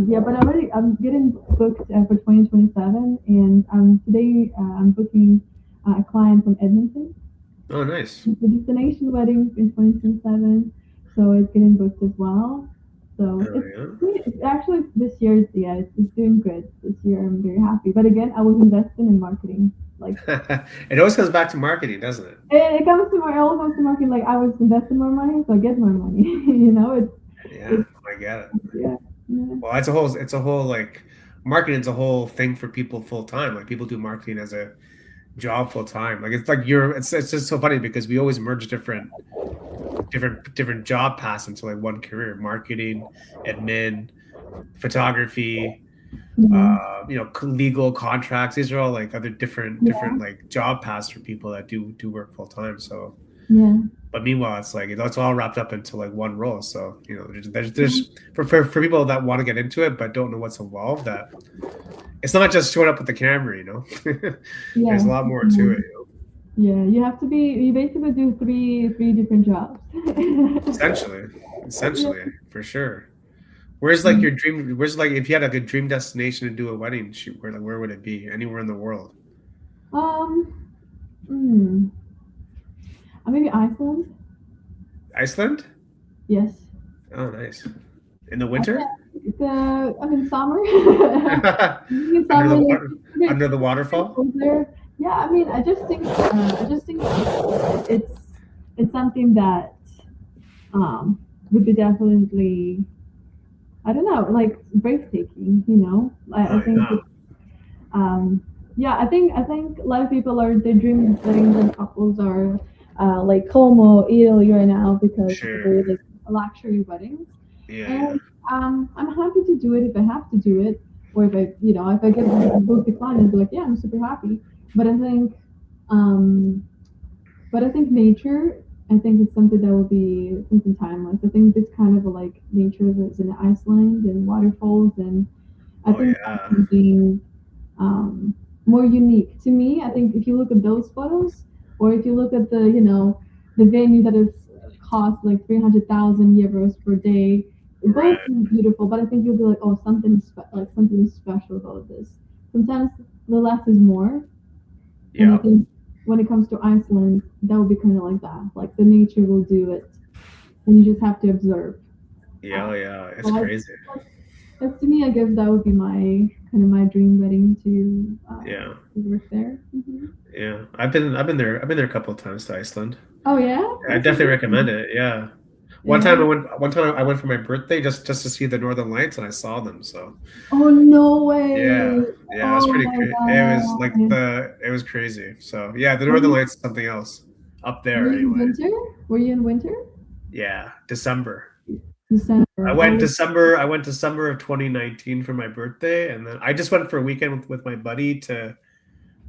Yeah, but I'm getting booked for 2027, and today I'm booking a client from Edmonton Oh nice. for destination weddings in 2027. So it's getting booked as well. So Oh yeah. it's actually this year. It's doing good this year. I'm very happy. But again, I was investing in marketing. Like It always comes back to marketing, doesn't it? it all comes to marketing. Like I was investing more money, so I get more money. Yeah, It's I get it. yeah, yeah. Well, it's a whole like marketing's a whole thing for people full time. Like people do marketing as a job full time. Like it's like it's just so funny because we always merge different job paths into like one career: marketing, admin, photography, Yeah. legal contracts. These are all like other different Yeah, like job paths for people that do work full time. So, yeah, but meanwhile, it's like it's all wrapped up into like one role. So there's for people that want to get into it but don't know what's involved. That it's not just showing up with the camera. There's yeah, a lot more to yeah. it. Yeah, you have to be. You basically do three different jobs. Essentially, Yeah. essentially, for sure. Where's like your dream? Where's like if you had like a dream destination to do a wedding shoot? Where would it be? Anywhere in the world? Um. Hmm. Maybe Iceland. Iceland? Yes. Oh, nice. In the Yeah. winter? I mean summer. Maybe Under summer. the Like, water? it's Under the different waterfall? weather. Yeah. I mean, I just think it's something that would be definitely, I don't know, like breathtaking. I Oh think yeah. um, yeah, I think a lot of people are their dream weddings and couples are like Como, Italy right now because it's a Sure. very like luxury weddings. Yeah, yeah. And I'm happy to do it if I have to do it, or if I get booked the client and be like, yeah, I'm super happy. But um, I think nature. I think it's something that will be something timeless. I think this kind of like nature that's in Iceland and waterfalls, and I Oh think that's yeah. something um, more unique to me. I think if you look at those photos, or if you look at the venue that is cost like 300,000 euros per day, both Right. beautiful. But I think you'll be like, oh, something special about this. Sometimes the less is more, and I Yeah. think. when it comes to Iceland, that would be kind of like that. Like the nature will do it, and you just have to observe. Yeah, Uh, oh, yeah, it's so crazy. that's to me, I guess that would be my kind of my dream wedding Yeah, to work there. yeah. I've been there a couple of times to Iceland. Oh yeah, I that's definitely recommend amazing. it. Yeah. One Yeah. time I went. One time I went for my birthday just to see the Northern Lights, and I saw them. So Oh no way. yeah, yeah, it was Oh pretty. my It was like god. it was crazy. So yeah, the Were Northern you Lights is something else up were there you in anyway. winter? Were you in winter? Yeah, December. I December. went Oh December. I went December of 2019 for my birthday, and then I just went for a weekend with my buddy to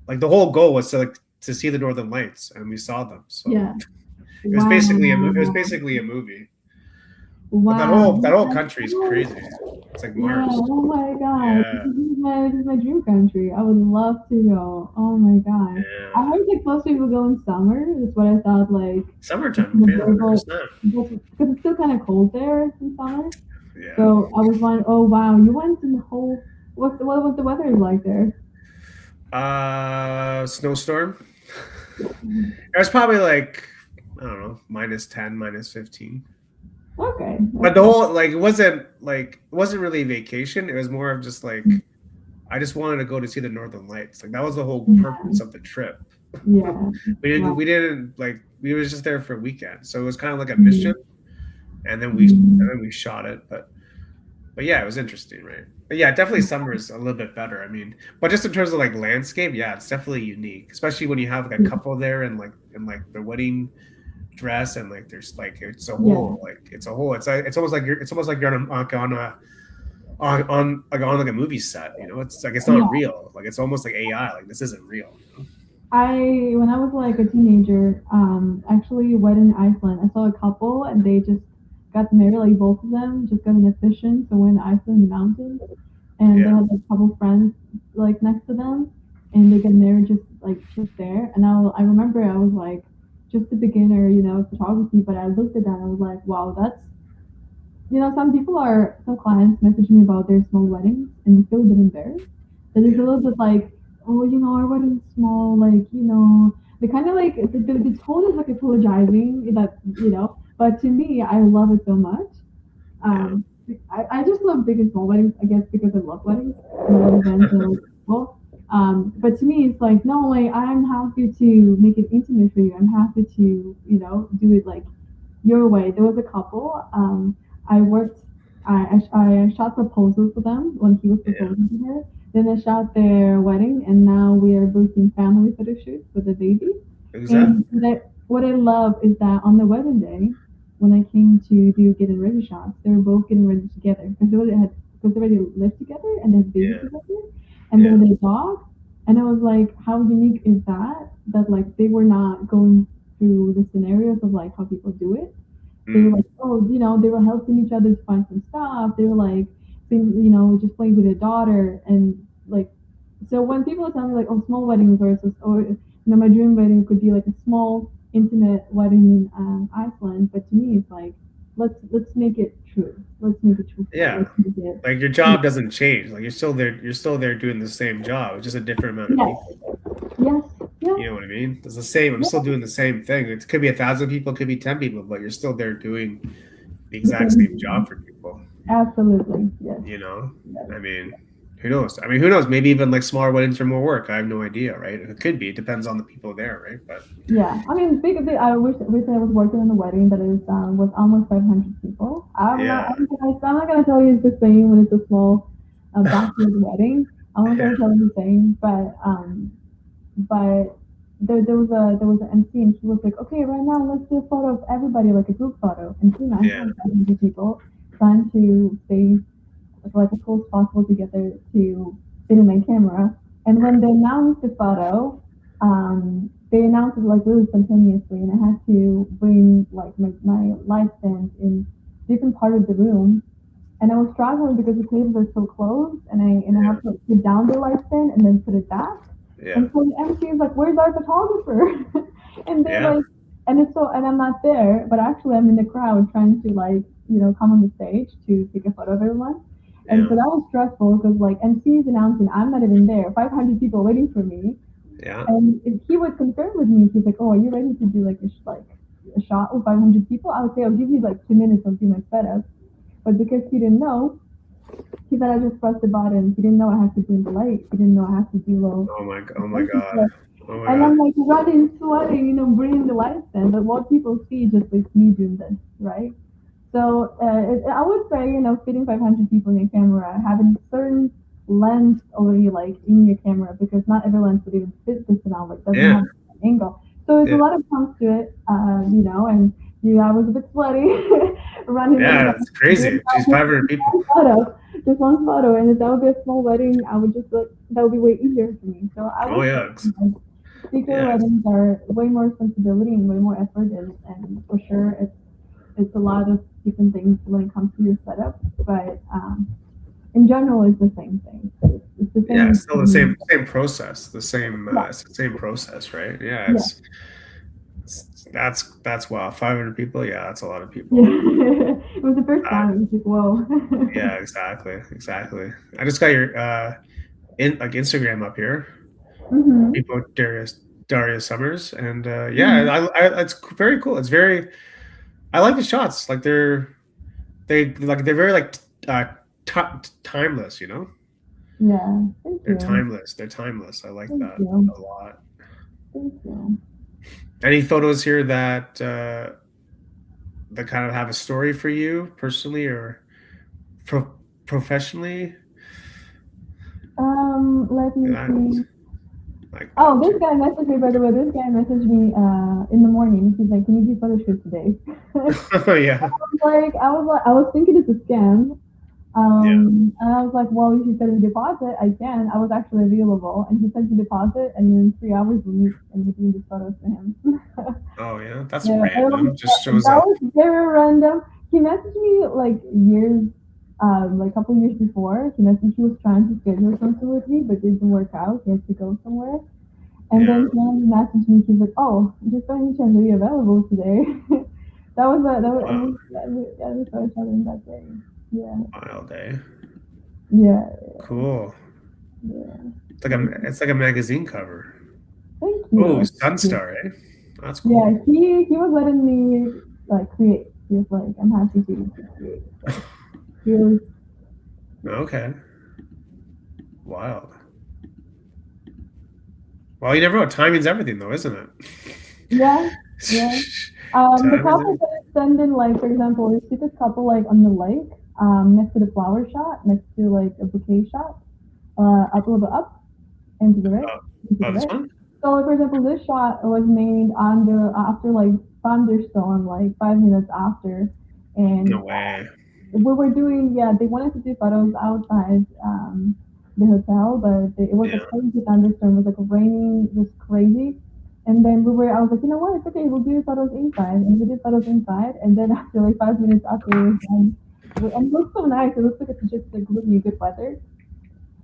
like the whole goal was to like to see the Northern Lights, and we saw them. So yeah. it was basically it was Wow. basically a movie. But that Wow. whole That's country is crazy. so It's like yeah, Mars. oh my god. Yeah, This is my dream country. I would love to go. Oh my god. yeah. I heard like most people go in summer. That's what I thought like it's Summertime, kind of yeah, horrible 100%. because it's still kind of cold there in summer. Yeah. So I was wondering, oh wow, you went in the whole what was the weather like there? Snowstorm. It was probably like I don't know, -10, -15. Okay, But the okay. whole it wasn't really vacation. It was more of just like I just wanted to go to see the Northern Lights. Like that was the whole Yeah, purpose of the trip. yeah. Wow. We didn't like we was just there for a weekend. So it was kind of like a mission Mhm. and then Mhm. we shot it. But yeah, it was interesting, right? But yeah, definitely summer is a little bit better. I mean, but just in terms of like landscape, yeah, it's definitely unique, especially when you have like a couple there and like their wedding dress and like there's like Yeah, it's almost like you're on like a movie set. You know, it's like it's not yeah. real. Like it's almost like AI. Like this isn't real. You know? I when I was like a teenager, actually went in Iceland. I saw a couple and they just got married. Like both of them just got an efficient, so went to Iceland in the mountains, and they Yeah, had like a couple friends like next to them, and they got married just there. And I remember I was like just a beginner, photography, but I looked at that and I was like, wow, that's some clients message me about their small weddings and they feel a bit embarrassed. That is a yeah, little bit like, oh, our wedding's small, like, they kind of like, the tone is like apologizing, but to me, I love it so much. yeah, Um, I just love big and small weddings, I guess, because I love weddings and I love events and I love people. But to me, it's like, no, like, I'm happy to make it intimate for you. I'm happy to, do it like your way. There was a couple. I worked. I shot proposals for them when he was yeah. proposing to her. Then I shot their wedding, and now we are booking family photo shoots for the baby. Exactly. And what I love is that on the wedding day, when I came to do getting ready shots, they were both getting ready together because they already lived together and they had baby Yeah, together, and they yeah, had a dog. And I was like, how unique is that? That like they were not going through the scenarios of like how people do it. They were mm, like, oh, they were helping each other to find some stuff. They were like, just playing with their daughter. And like, so when people tell me like, oh, small weddings or my dream wedding could be like a small, intimate wedding in Iceland. But to me, it's like, let's make it true. Let's make it truthful. yeah. Let's make it, Like your job doesn't change. Like you're still there. You're still there doing the same job. It's just a different amount of yes, people. yes, yeah, You know what I mean? It's the same. I'm still yeah. doing the same thing. It could be 1,000 people, it could be 10 people, but you're still there doing the The exact same same, job for people. absolutely, yes, You know? yes. I mean, who knows? I mean, who knows? Maybe even like smaller weddings are more work. I have no idea, right? It could be. It depends on the people there, right? But Yeah, I mean, big. I wish I was working in a wedding that is was almost 500 people. yeah, I'm not gonna tell you it's the same when it's a small backyard wedding. I'm not yeah, gonna tell you the same, but there was an MC and he was like, okay, right now let's do a photo of everybody, like a group photo. And he yeah, imagine 500 people trying to stay like as close as possible together to fit in my camera. And right. when they announced the photo, they announced it like really spontaneously, and I had to bring like my light stand in different part of the room. And I was struggling because the tables are so close, and I Yeah, have to put down the light stand and then put it back. yeah, And so the MC is like, "Where's our photographer?" and they're yeah, like, and I'm not there, but actually I'm in the crowd trying to like come on the stage to take a photo of everyone. And yeah, so that was stressful because like MC is announcing I'm not even there, 500 people waiting for me, Yeah. And if he would confirm with me, he's like, "Oh, are you ready to do like a shot with 500 people?" I would say, "I'll give you like 2 minutes. I'll do my setup." But because he didn't know, he thought I just pressed the button. He didn't know I had to bring the light. He didn't know I had to do low Oh my intensity. god. Oh my And god. I'm like running, sweating, bringing the lights in. But what people see just like me doing this, right? So I would say, fitting 500 people in your camera, having certain lens already like in your camera because not every lens would even fit this amount, like doesn't Yeah. have an angle. So it's a Yeah. lot of comes to it, and I was a bit sweaty running like Yeah. that. It's crazy. She's 500 people. One photo, just one photo, and if that would be a small wedding, I would just like that would be way easier for me. So I Oh would say yeah. like, speaker Yeah. weddings are way more responsibility and way more effort, and for sure it's a lot of different things when it comes to your setup, but in general, it's the same thing. It's the Yeah. It's same. still the same process. Yeah, It's the same process, right? Yeah. yeah, That's wow. 500 people. Yeah. That's a lot of yeah. people. It was the first Uh, time. It was like, whoa. yeah. Exactly. Exactly. I just got your in like Instagram up here. hmm People Daria Summers, and yeah, hmm it's very cool. It's very I like the shots. Like they're very like t timeless. You know, Yeah. Thank they're you. timeless. They're timeless. I like Thank that you. a lot. Thank you. Any photos here that kind of have a story for you personally or professionally? Let me That see. like Oh, that this too. guy messaged me, by the way. This guy messaged me in the morning. He's like, "Can you do photo shoot today?" Oh yeah, I was thinking it's a scam. yeah. And I was like, well, if you send me deposit, I can. I was actually available. And he sent me deposit, and in 3 hours we meet and we do the photos for him. Oh yeah, that's Yeah, random. Just shows that up. was very random. He messaged me like years, like a couple years before. He was trying to schedule something with me, but it didn't work out. He had to go somewhere. And Yeah. then he messaged me. He's like, "Oh, just by any chance are you available today?" and Wow. we saw each other in that day. Yeah, Wild day. yeah, Cool. yeah. It's like a magazine cover. Thank Oh, you. Sunstar, eh? That's Yeah, cool. he was letting me like create. He was like, "I'm happy to create." So he was, Okay. Wild. Well, you never know. Timing's everything, though, isn't it? yeah, yeah. The Time is couple everything. that I send in, like for example, we see this couple like on the lake, next to the flower shot, next to like a bouquet shot, up a little bit up and to the right, Oh, and to the oh, this right. one? So, like, for example, this shot was made on the after like thunderstorm, like 5 minutes after, No and way. we were doing, yeah, they wanted to do photos outside the hotel, but it was a Yeah. crazy thunderstorm. It was like raining, just crazy. And then I was like, you know what, it's okay, we'll do photos inside. And we did photos inside. And then after like 5 minutes after it was done, and it looks so nice. It looks like it's just like really good weather.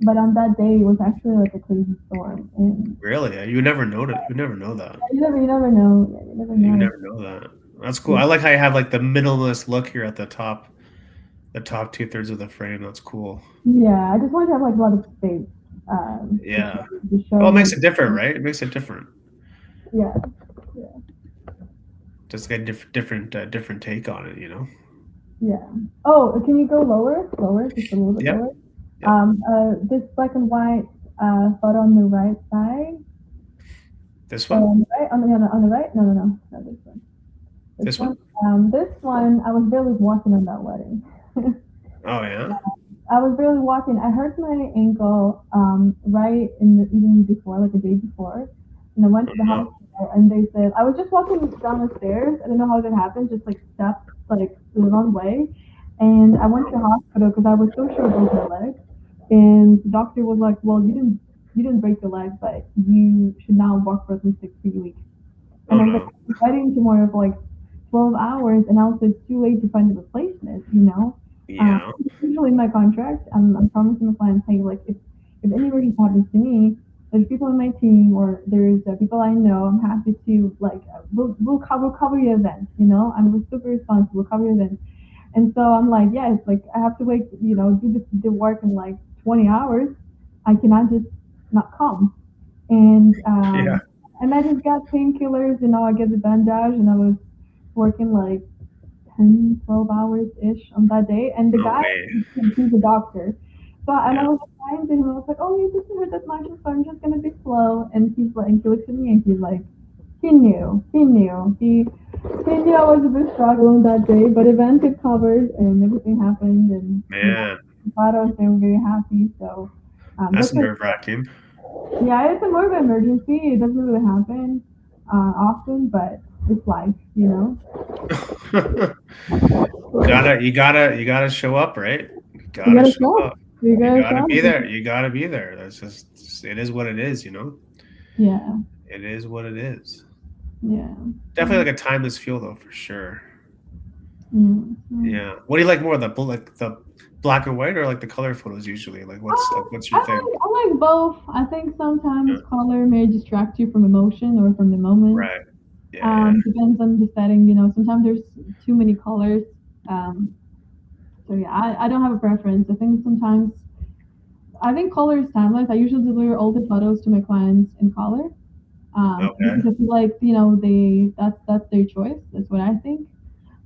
But on that day, it was actually like a crazy storm. And Really? You never know it. You never know that. you never know. Yeah, you never You know. never know that. That's cool. I like how you have like the minimalist look here at the top two-thirds of the frame. That's cool. Yeah, I just wanted to have like a lot of space Yeah. to Well, it show. makes it different, right? It makes it different. Yeah, yeah. Just get a different take on it, you know? Yeah. Oh, can you go lower? Lower, just a little bit Yep. lower. Yep. This black and white photo on the right side. This Oh, one? on the right? On the right? No, no, no, not this one. This This one? one. This one, I was barely walking on that wedding. Oh yeah. I was barely walking. I hurt my ankle right in the evening before, like a day before, and I went to the Oh, hospital. And they said I was just walking down the stairs. I don't know how that happened. Just like stepped like the wrong way, and I went to the no. hospital because I was so sure it broke my leg. And the doctor was like, "Well, you didn't break your leg, but you should now walk for at least like 3 weeks." And Oh I was like, no. "I'm fighting tomorrow for like 12 hours, and also it's too late to find a replacement, you know?" Um, Yeah. Usually in my contract, I'm promising the clients, hey, like if anything happens to me, there's people on my team or there's people I know, I'm happy to like we'll cover your event, you know? I'm super responsible, we'll cover your event. And so I'm like, yeah, it's like I have to wait, do the work in like 20 hours. I cannot just not come. And Yeah. I just got painkillers, I get the bandage, and I was working like 10, 12 hours ish on that day. And the No guy, way. he's a doctor. So, and I Yeah. was trying to him, I was like, oh, it doesn't hurt that much, so I'm just gonna be slow. And he's like, he looks at me and he's like, he knew I was a bit struggling that day, but event it covered and everything happened, and Man, the photos, they were very happy. So, that's that's what, nerve wracking. yeah, it's a more of an emergency. It doesn't really happen often, but it's life. You gotta show up, right? You You gotta gotta show show. up. You You gotta gotta show. be there. You gotta be there. That's just it is what it is, you know? Yeah, It is what it is. yeah. Definitely like a timeless feel though, for sure. Mm-hmm. Yeah. What do you like more, the black and white or like the color photos usually? What's your thing? I like both. I think Yeah. sometimes color may distract you from emotion or from the moment. Right. Yeah, yeah. Depends on the setting. Sometimes there's too many colors. Um, so yeah, I don't have a preference. I think color is timeless. I usually deliver all the photos to my clients in color. Okay. Because I feel like that's their choice. That's what I think.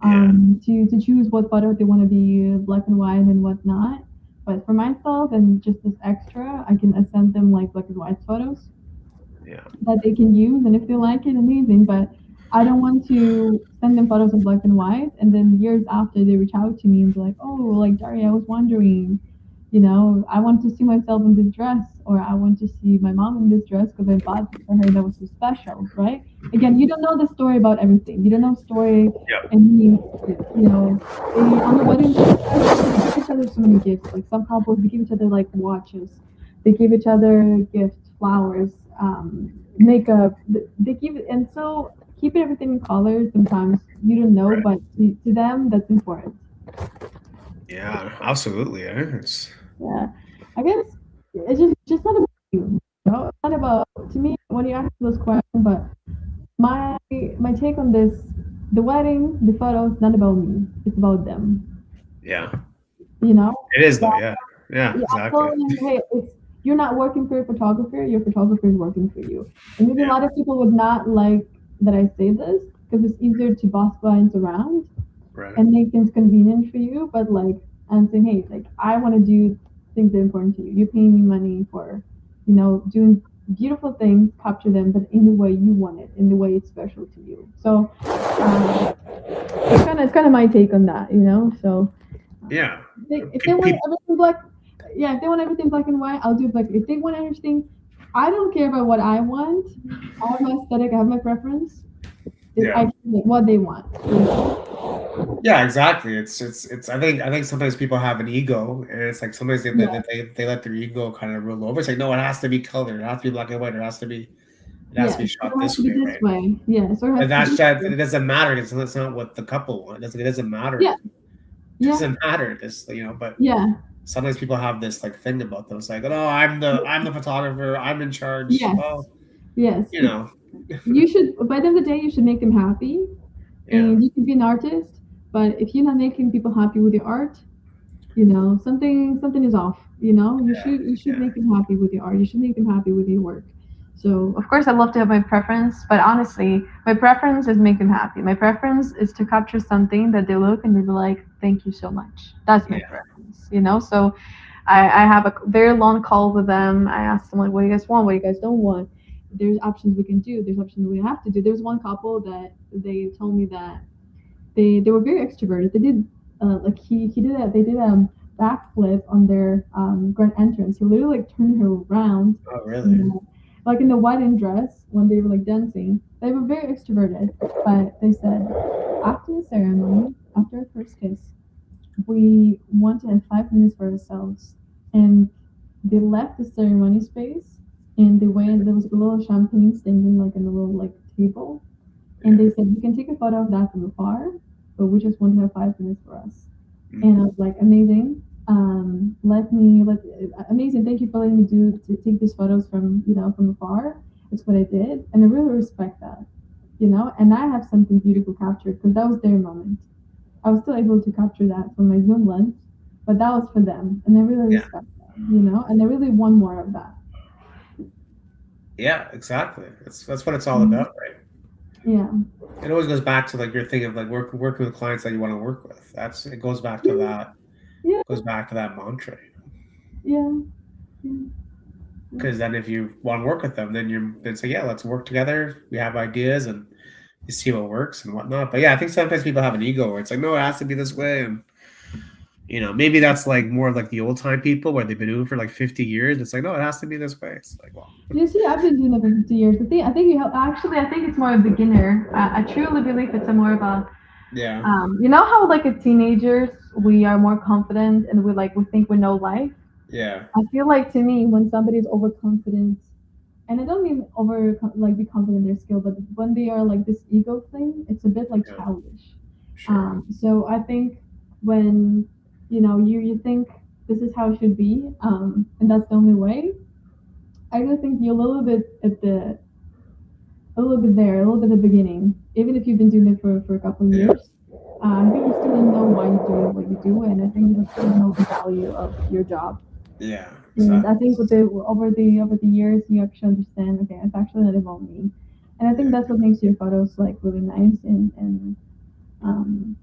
Yeah. To choose what photo they want to be black and white and whatnot. But for myself and just as extra, I send them like black and white photos Yeah. that they can use, and if they like it, amazing. But I don't want to send them photos in black and white, and then years after they reach out to me and be like, "Oh, like Daria, I was wondering, I want to see myself in this dress, or I want to see my mom in this dress because I bought this for her that was so special, right?" Again, you don't know the story about everything. You don't know story, Yep. and they on the wedding day, they give each other so many gifts. Like some couples, they give each other like watches. They give each other gifts, flowers, makeup. They give it, and so keeping everything in color. Sometimes you don't know, Right. but to them, that's important. Yeah, absolutely. It's Yeah, I guess it's just not about you. It's not about to me when you ask those questions. But my take on this, the wedding, the photos, not about me. It's about them. yeah. You know. It is though, yeah. Yeah, Yeah, I exactly. told him, hey, you're not working for a photographer, your photographer is working for you. And maybe a Yeah, lot of people would not like that I say this because it's easier to boss clients around right. and make things convenient for you. But like, I'm saying, hey, like, I want to do things that are important to you. You're paying me money for, doing beautiful things, capture them, but in the way you want it, in the way it's special to you. So it's kind of my take on that. So Yeah. if they Pe want pe everything black, yeah, if they want everything black and white, I'll do black. If they want everything, I don't care about what I want. I have my aesthetic, I have my preference. I yeah. what they want. Yeah, exactly. It's I think sometimes people have an ego, and it's like sometimes they Yeah, they they they let their ego kind of rule over. It's like, "No, it has to be colored. It has to be black and white. It has to yes, be it shot has this to be way," this right? way. Yes, or it And has to that's be. that it doesn't matter because that's not what the couple want. It doesn't matter. Yeah, It yeah, doesn't matter. But yeah, sometimes people have this like thing about them. It's like, "Oh, I'm the photographer. I'm in charge." yes, Well, yes. you know, You should. By the end of the day, you should make them happy, yeah, and you can be an artist. But if you're not making people happy with your art, something is off. You should yeah, make them happy with your art. You should make them happy with your work. So of course I love to have my preference, but honestly my preference is make them happy. My preference is to capture something that they look and they be like, thank you so much. That's my yeah, preference. So I have a very long call with them. I ask them like, what do you guys want, what do you guys don't want. There's options we can do, there's options we have to do. There's one couple that they told me that they were very extroverted. They did like he did a they did a backflip on their grand entrance. He literally like turned her around, Oh, really? you know, like in the wedding dress when they were like dancing. They were very extroverted, but they said after the ceremony, after our first kiss, we want to have 5 minutes for ourselves, and they left the ceremony space and they went. There was a little champagne standing like in a little like table, and Yeah. they said, we can take a photo of that from afar, but we just want to have 5 minutes for us. And I Mhm. was like, amazing. Amazing. Thank you for letting me to take these photos from afar. That's what I did. And I really respect that. And I have something beautiful captured because that was their moment. I was still able to capture that from my Zoom lens, but that was for them. And I really Yeah. respect that. And I really want more of that. Yeah, exactly. That's what it's all Mhm. about, right? Yeah. It always goes back to like your thing of like working with clients that you want to work with. That's it goes back to Yeah. that Yeah. goes back to that mantra. Yeah. Yeah. Yeah. Because then if you want to work with them, then you're then say, yeah, let's work together. We have ideas and you see what works and whatnot. But yeah, I think sometimes people have an ego where it's like, no, it has to be this way. And maybe that's like more of like the old time people where they've been doing it for like 50 years. It's like, no, it has to be this way. It's like, well, You see, I've been doing it for 50 years. I think you have, actually, I think it's more a beginner. I truly believe it's a more of a, yeah, you know how like as teenagers, we are more confident and we think we know life. yeah, I feel like to me, when somebody's overconfident, and I don't mean over like be confident in their skill, but when they are like this ego thing, it's a bit like yeah, childish. sure. So I think when you think this is how it should be, and that's the only way. I just think you're a little bit at the a little bit there, a little bit at the beginning, even if you've been doing it for a couple of Yeah, years. I think you still don't know why you do what you do, and I think you still don't know the value of your job. yeah, And I exactly. think with the over the years, you actually understand. Okay, it's actually not about me, and I think Yeah, that's what makes your photos like really nice and um,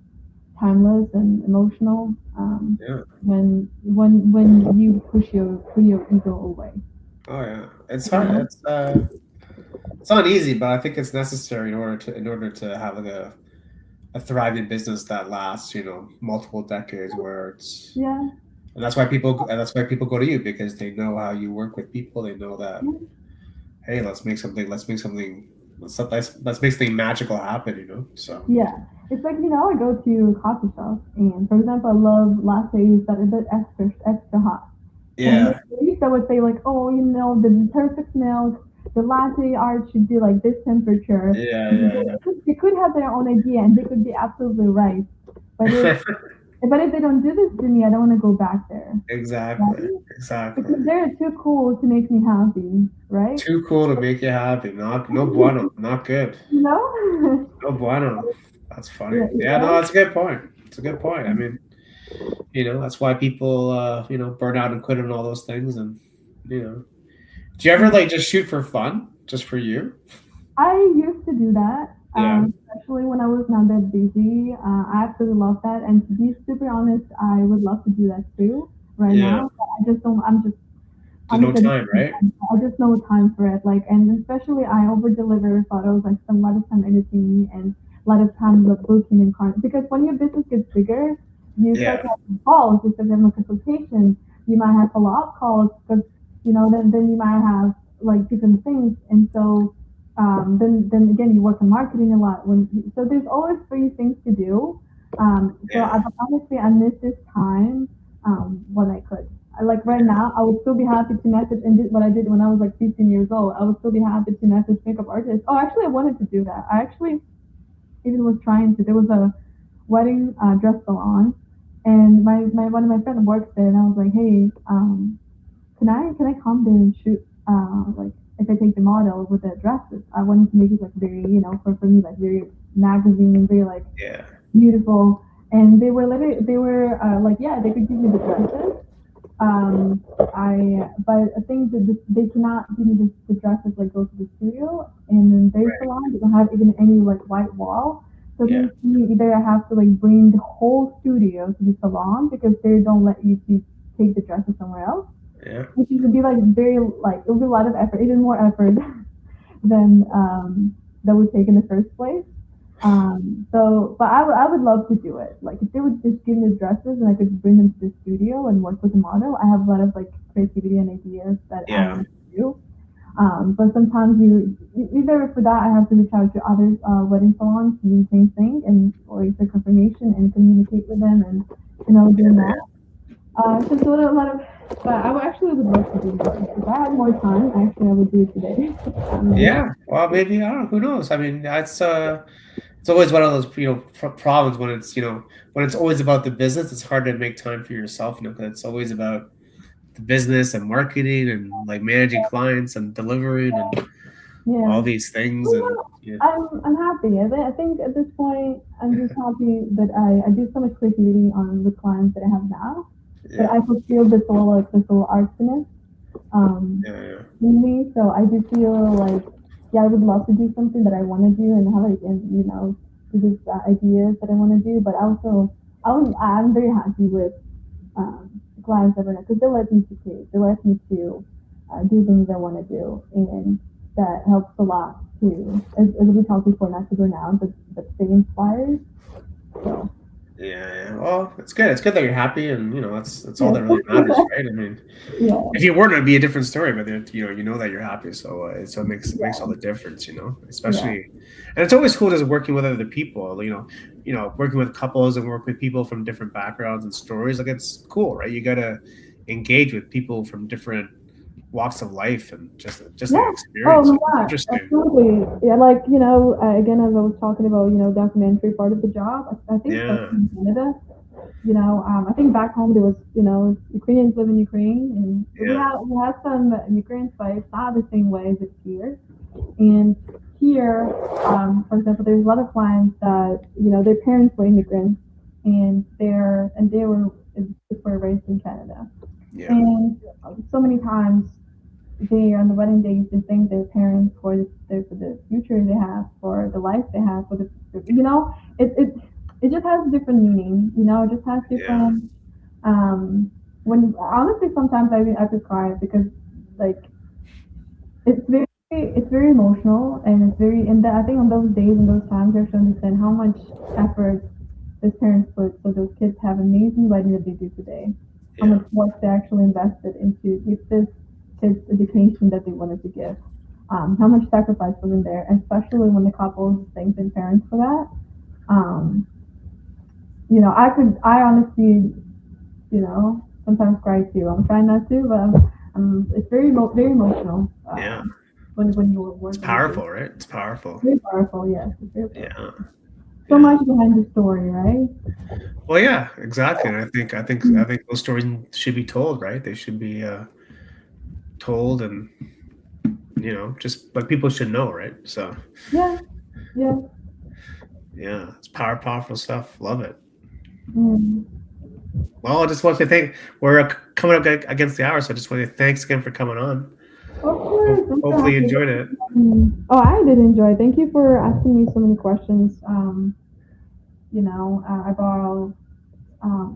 timeless and emotional. yeah. When you put your ego away. Oh yeah. It's You hard. know? It's not easy, but I think it's necessary in order to have like a thriving business that lasts, multiple decades where it's Yeah. and that's why people go to you because they know how you work with people. They know that, Yeah. hey, let's make something magical happen. So Yeah, it's like I go to coffee shops, and for example, I love lattes that are a bit extra hot. And yeah, they used to would say like, oh, the perfect milk, the latte art should be like this temperature. yeah, And yeah, they could have their own idea, and they could be absolutely right. But yeah. if they don't do this to me, I don't want to go back there, Exactly, right? exactly. Because they're too cool to make me happy, right? Too cool to make you happy. Not no bueno. Not good. You know? No bueno. That's funny. Yeah, Yeah, no, right? that's a good point. It's a good point. I mean, that's why people, burn out and quit and all those things. And, you know, do you ever Yeah. like just shoot for fun, just for you? I used to do that, Yeah, especially when I was not that busy. I absolutely love that. And to be super honest, I would love to do that too right yeah. now. But I just don't. There's I'm no just time, right? I just no time for it. Like, and especially I over deliver photos. I spend a lot of time editing and a lot of time booking and content. Because when your business gets bigger, you start Yeah, to have calls. You start to have more consultations. You might have follow up calls because then you might have like different things. And so then again you work on marketing a lot. So there's always three things to do. yeah, Honestly I miss this time when I could. Like right yeah, now, I would still be happy to message and did what I did when I was like 15 years old. I would still be happy to message makeup artists. Oh, actually, I wanted to do that. I actually even was trying to. There was a wedding dress salon, and my one of my friends works there, and I was like, hey, can I come there and shoot like if I take the model with the dresses? I wanted to make it like very for me like very magazine and very like yeah, beautiful. And they were like yeah they could give me the dresses but I think that they cannot give me the dresses like go to the studio and in their right, salon they don't have even any like white wall. So it yeah, means to me either I have to like bring the whole studio to the salon because they don't let you to take the dresses somewhere else, yeah, which would be like very like it would be a lot of effort, even more effort than that would take in the first place. But I would love to do it. Like if they would just give me the dresses and I could bring them to the studio and work with the model, I have a lot of like creativity and ideas that I yeah, want to do. But sometimes either for that I have to reach out to other wedding salons to do the same thing and or get confirmation and communicate with them and doing that. So it's a lot of, but I would actually would love to do more. If I had more time, actually I would do it today. yeah. Well, maybe I don't know. Who knows? I mean, it's always one of those problems when it's always about the business. It's hard to make time for yourself, because it's always about the business and marketing and like managing clients and delivering and all Yeah. these things Well, and no, yeah, I'm happy. I think at this point I'm just happy that I do so much creativity on the clients that I have now. That yeah, I fulfill this whole artsiness. um, Yeah, yeah, in me. So I do feel like, yeah, I would love to do something that I want to do and have like, and, these ideas that I want to do. But also, I'm very happy with clients that because they let me to create, they let me to do things I want to do, and that helps a lot too. As we talked before, not to burn out, but stay inspired. So yeah. Well, it's good. It's good that you're happy, and that's all yeah, that really matters, right? I mean, yeah, if you weren't, it'd be a different story. But you know that you're happy, so it makes all yeah, the difference. yeah, Especially, and it's always cool just working with other people. Working with couples and work with people from different backgrounds and stories. Like it's cool, right? You gotta engage with people from different walks of life and just the yeah. Oh experience. my It's God, interesting. absolutely. Yeah, like again, as I was talking about, documentary part of the job. I think especially Yeah, in Canada, I think back home there was, Ukrainians live in Ukraine, and yeah, we have some Ukrainians, but it's not the same way as it's here. And here, for example, there's a lot of clients that their parents were immigrants, and they were raised in Canada, yeah, and so many times they on the wedding days they thank their parents for the future they have, for the life they have, for the it just has different meaning, it just has yeah, different when honestly sometimes I could cry because like it's very emotional, and it's very and I think on those days and those times you have to understand how much effort those parents put so those kids have amazing wedding that they do today, how yeah, much work they actually invested into give this kids education that they wanted to give, how much sacrifice was in there, especially when the couples thank their parents for that. um, I honestly, sometimes cry too. I'm trying not to, but it's very emotional. yeah. When you were It's working with it. powerful, right? It's powerful. Very powerful, yes. It's very Yeah, powerful. So yeah. much behind the story, right? Well, yeah, exactly. And I think those stories should be told, right? They should be told, and just like people should know, right? So Yeah, yeah. yeah, it's powerful stuff. Love it. Mm. Well, I just want to thank. We're coming up against the hour, so I just want to thanks again for coming on. Of course, I'm so Hopefully, you happy. enjoyed it. Oh, I did enjoy. Thank you for asking me so many questions. About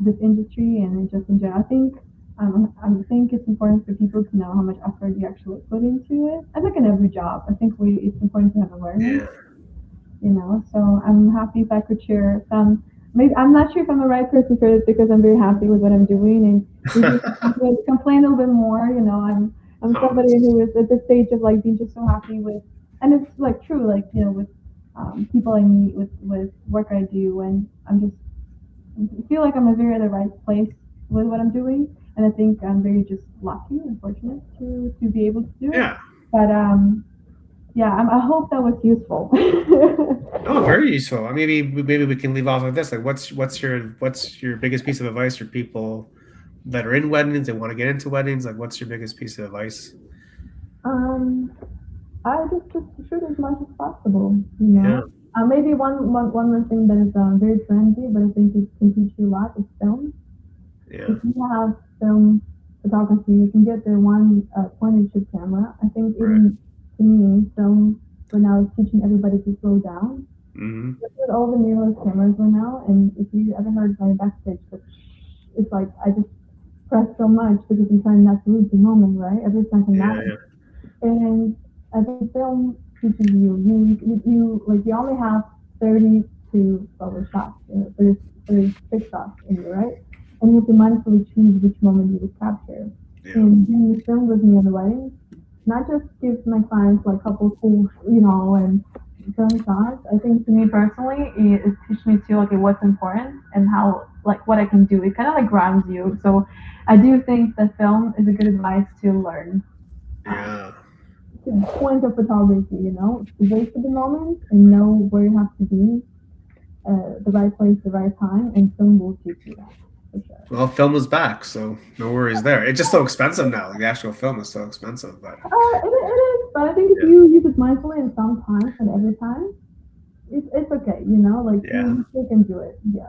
this industry and just in general. I think it's important for people to know how much effort you actually put into it. And like in every job, I think it's important to have awareness. Yeah. So I'm happy if I could share some. Maybe I'm not sure if I'm the right person for this because I'm very happy with what I'm doing, and maybe if I could complain a little bit more. I'm Oh, somebody who is at the stage of like being just so happy with, and it's like true, like with people I meet, with work I do, and I'm just I feel like I'm very at the right place with what I'm doing, and I think I'm very just lucky and fortunate to be able to do it. yeah. But yeah, I hope that was useful. Oh, very useful. Maybe we can leave off with this. Like, what's your biggest piece of advice for people that are in weddings and want to get into weddings? Like, what's your biggest piece of advice? um, I just shoot as much as possible. Yeah, Maybe one more thing that is very trendy, but I think it can teach you a lot is film. yeah, If you have film photography, you can get their one point and shoot camera. I think right. even to me, film when I was teaching everybody to slow down. Mm-hmm. With all the mirrorless cameras right now, and if you ever heard my backstage, but it's like I just press so much because I'm trying not to lose the moment, right? Every second Yeah, matters. And I think film teaches you only have 30 to over shots, 36 shots in you, right? And you have to mindfully choose which moment you would capture. yeah, And doing the film with me on the wedding, not just gives my clients like couple cool, and film shots. I think to me personally, it teaches me to like what's important and how like what I can do. It kind of like grounds you. So I do think that film is a good advice to learn. Um, yeah, Point of photography, to wait for the moment and know where you have to be, the right place, the right time, and film will teach you that for sure. Well, film is back, so no worries there. It's just so expensive now. Like the actual film is so expensive, but It is, but I think if yeah, you use it mindfully and sometimes and every time, it's okay, like yeah, you still can do it. Yeah.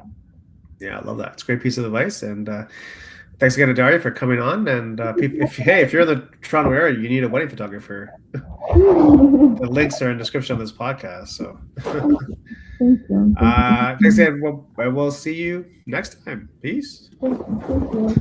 yeah. I love that. It's a great piece of advice, and Thanks again to Daria for coming on. And if you're in the Toronto area, you need a wedding photographer. The links are in the description of this podcast. So, Thank you. thanks again. We'll see you next time. Peace. Thank you.